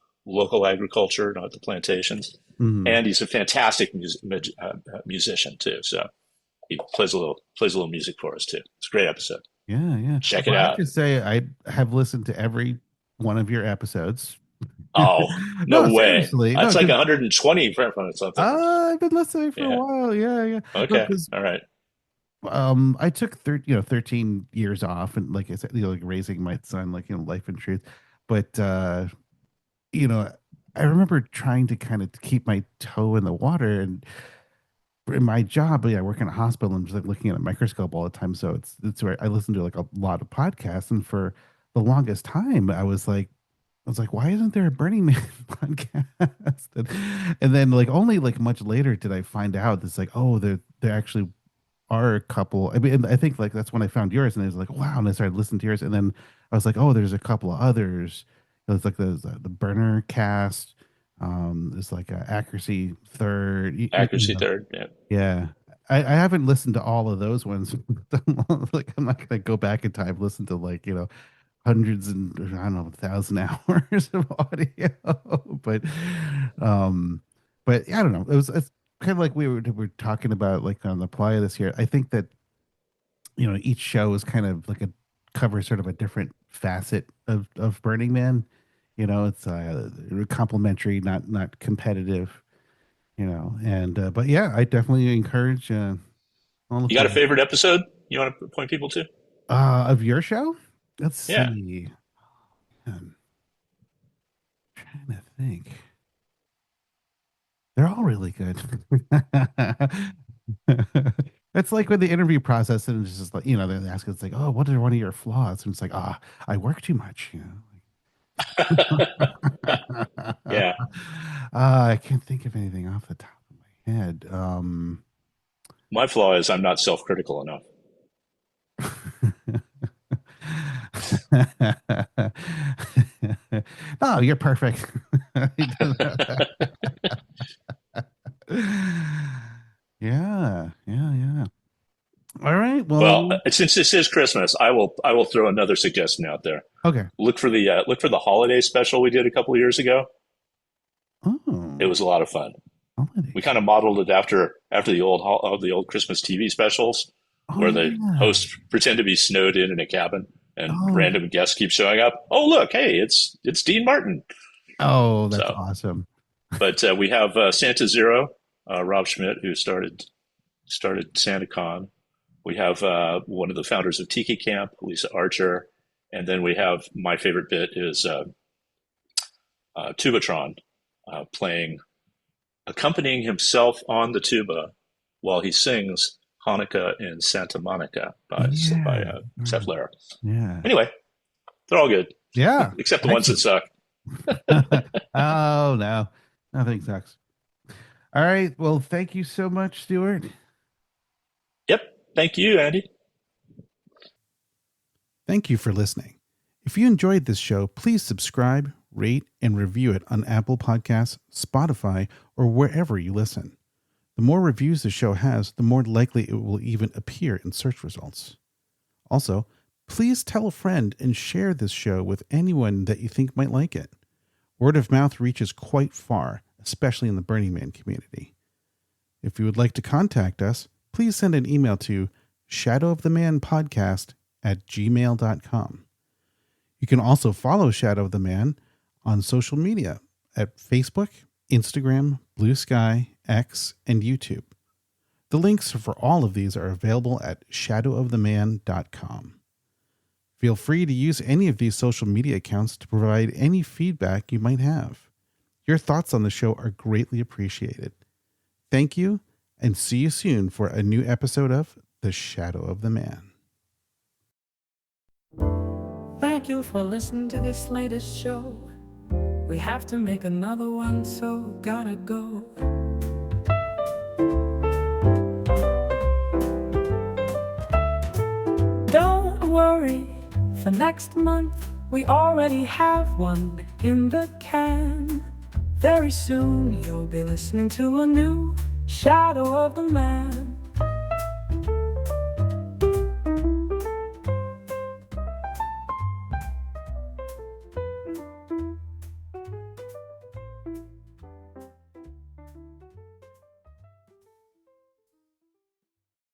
agriculture, not the plantations. Mhm. And he's a fantastic musician too. So he plays a little music for us too. It's a great episode. Yeah, yeah. Check it Well, I have out. to say I have listened to every one of your episodes. Oh, No, no way. seriously. No, That's like because 120 or something. I've been listening for a Yeah. while. Yeah, yeah. No, Okay. because All right. I took 13 years off and like I said, like raising my son, like life and truth. But you know, I remember trying to kind of keep my toe in the water and in my job, yeah, I work in a hospital and just like looking at a microscope all the time. So it's where I listen to like a lot of podcasts. And for the longest time, I was like, why isn't there a Burning Man podcast? And then like only like much later did I find out it's like, oh, there actually are a couple. I mean, I think like that's when I found yours, and I was like, wow, and I started listening to yours, and then I was like, oh, there's a couple of others. It's like the burner cast. There's like accuracy third. Accuracy third. Yeah. Yeah. I haven't listened to all of those ones. Like I'm not gonna go back in time, listen to like, hundreds and I don't know, 1,000 hours of audio. But um but yeah, I don't know. It's kind of like we were talking about like on the playa this year. I think that each show is kind of like a cover sort of a different facet of Burning Man. It's complimentary, not competitive, and but yeah, I definitely encourage all of You got a the favorite episode you want to point people to? of your show. Let's Yeah. see. I'm trying to think. They're all really good. It's like with the interview process, and it's just like they ask, it's like, oh, what are one of your flaws? And it's like, I work too much. Yeah. I can't think of anything off the top of my head. My flaw is I'm not self critical enough. Oh, you're perfect. Yeah, yeah, yeah. All right. Well, Well, since this is Christmas, I will throw another suggestion out there. okay. Look for the holiday special we did a couple of years ago. It Oh, was a lot of fun. We holidays. kind of modeled it after the old Christmas TV specials, Oh, where the yeah. hosts pretend to be snowed in a cabin, and Oh, random guests keep showing up. Oh, look, hey, it's Dean Martin. oh, that's So, awesome. but we have Santa Zero, Rob Schmidt, who started SantaCon. We have one of the founders of Tiki Camp, Lisa Archer, and then we have my favorite bit is Tubatron playing, accompanying himself on the tuba while he sings Hanukkah in Santa Monica by Yeah. Seth Lerer. Yeah. Anyway, they're all good, Yeah. except the ones that Excellent. suck. Oh, no. Nothing sucks. All right. Well, thank you so much, Stuart. Yep. Thank you, Andy. Thank you for listening. If you enjoyed this show, please subscribe, rate, and review it on Apple Podcasts, Spotify, or wherever you listen. The more reviews the show has, the more likely it will even appear in search results. Also, please tell a friend and share this show with anyone that you think might like it. Word of mouth reaches quite far, especially in the Burning Man community. If you would like to contact us, please send an email to shadowofthemanpodcast@gmail.com. You can also follow Shadow of the Man on social media at Facebook, Instagram, Blue Sky, X, and YouTube. The links for all of these are available at shadowoftheman.com. Feel free to use any of these social media accounts to provide any feedback you might have. Your thoughts on the show are greatly appreciated. Thank you, and see you soon for a new episode of The Shadow of the Man. Thank you for listening to this latest show. We have to make another one, so gotta go. Don't worry, for next month we already have one in the can. Very soon you'll be listening to a new Shadow of the Man.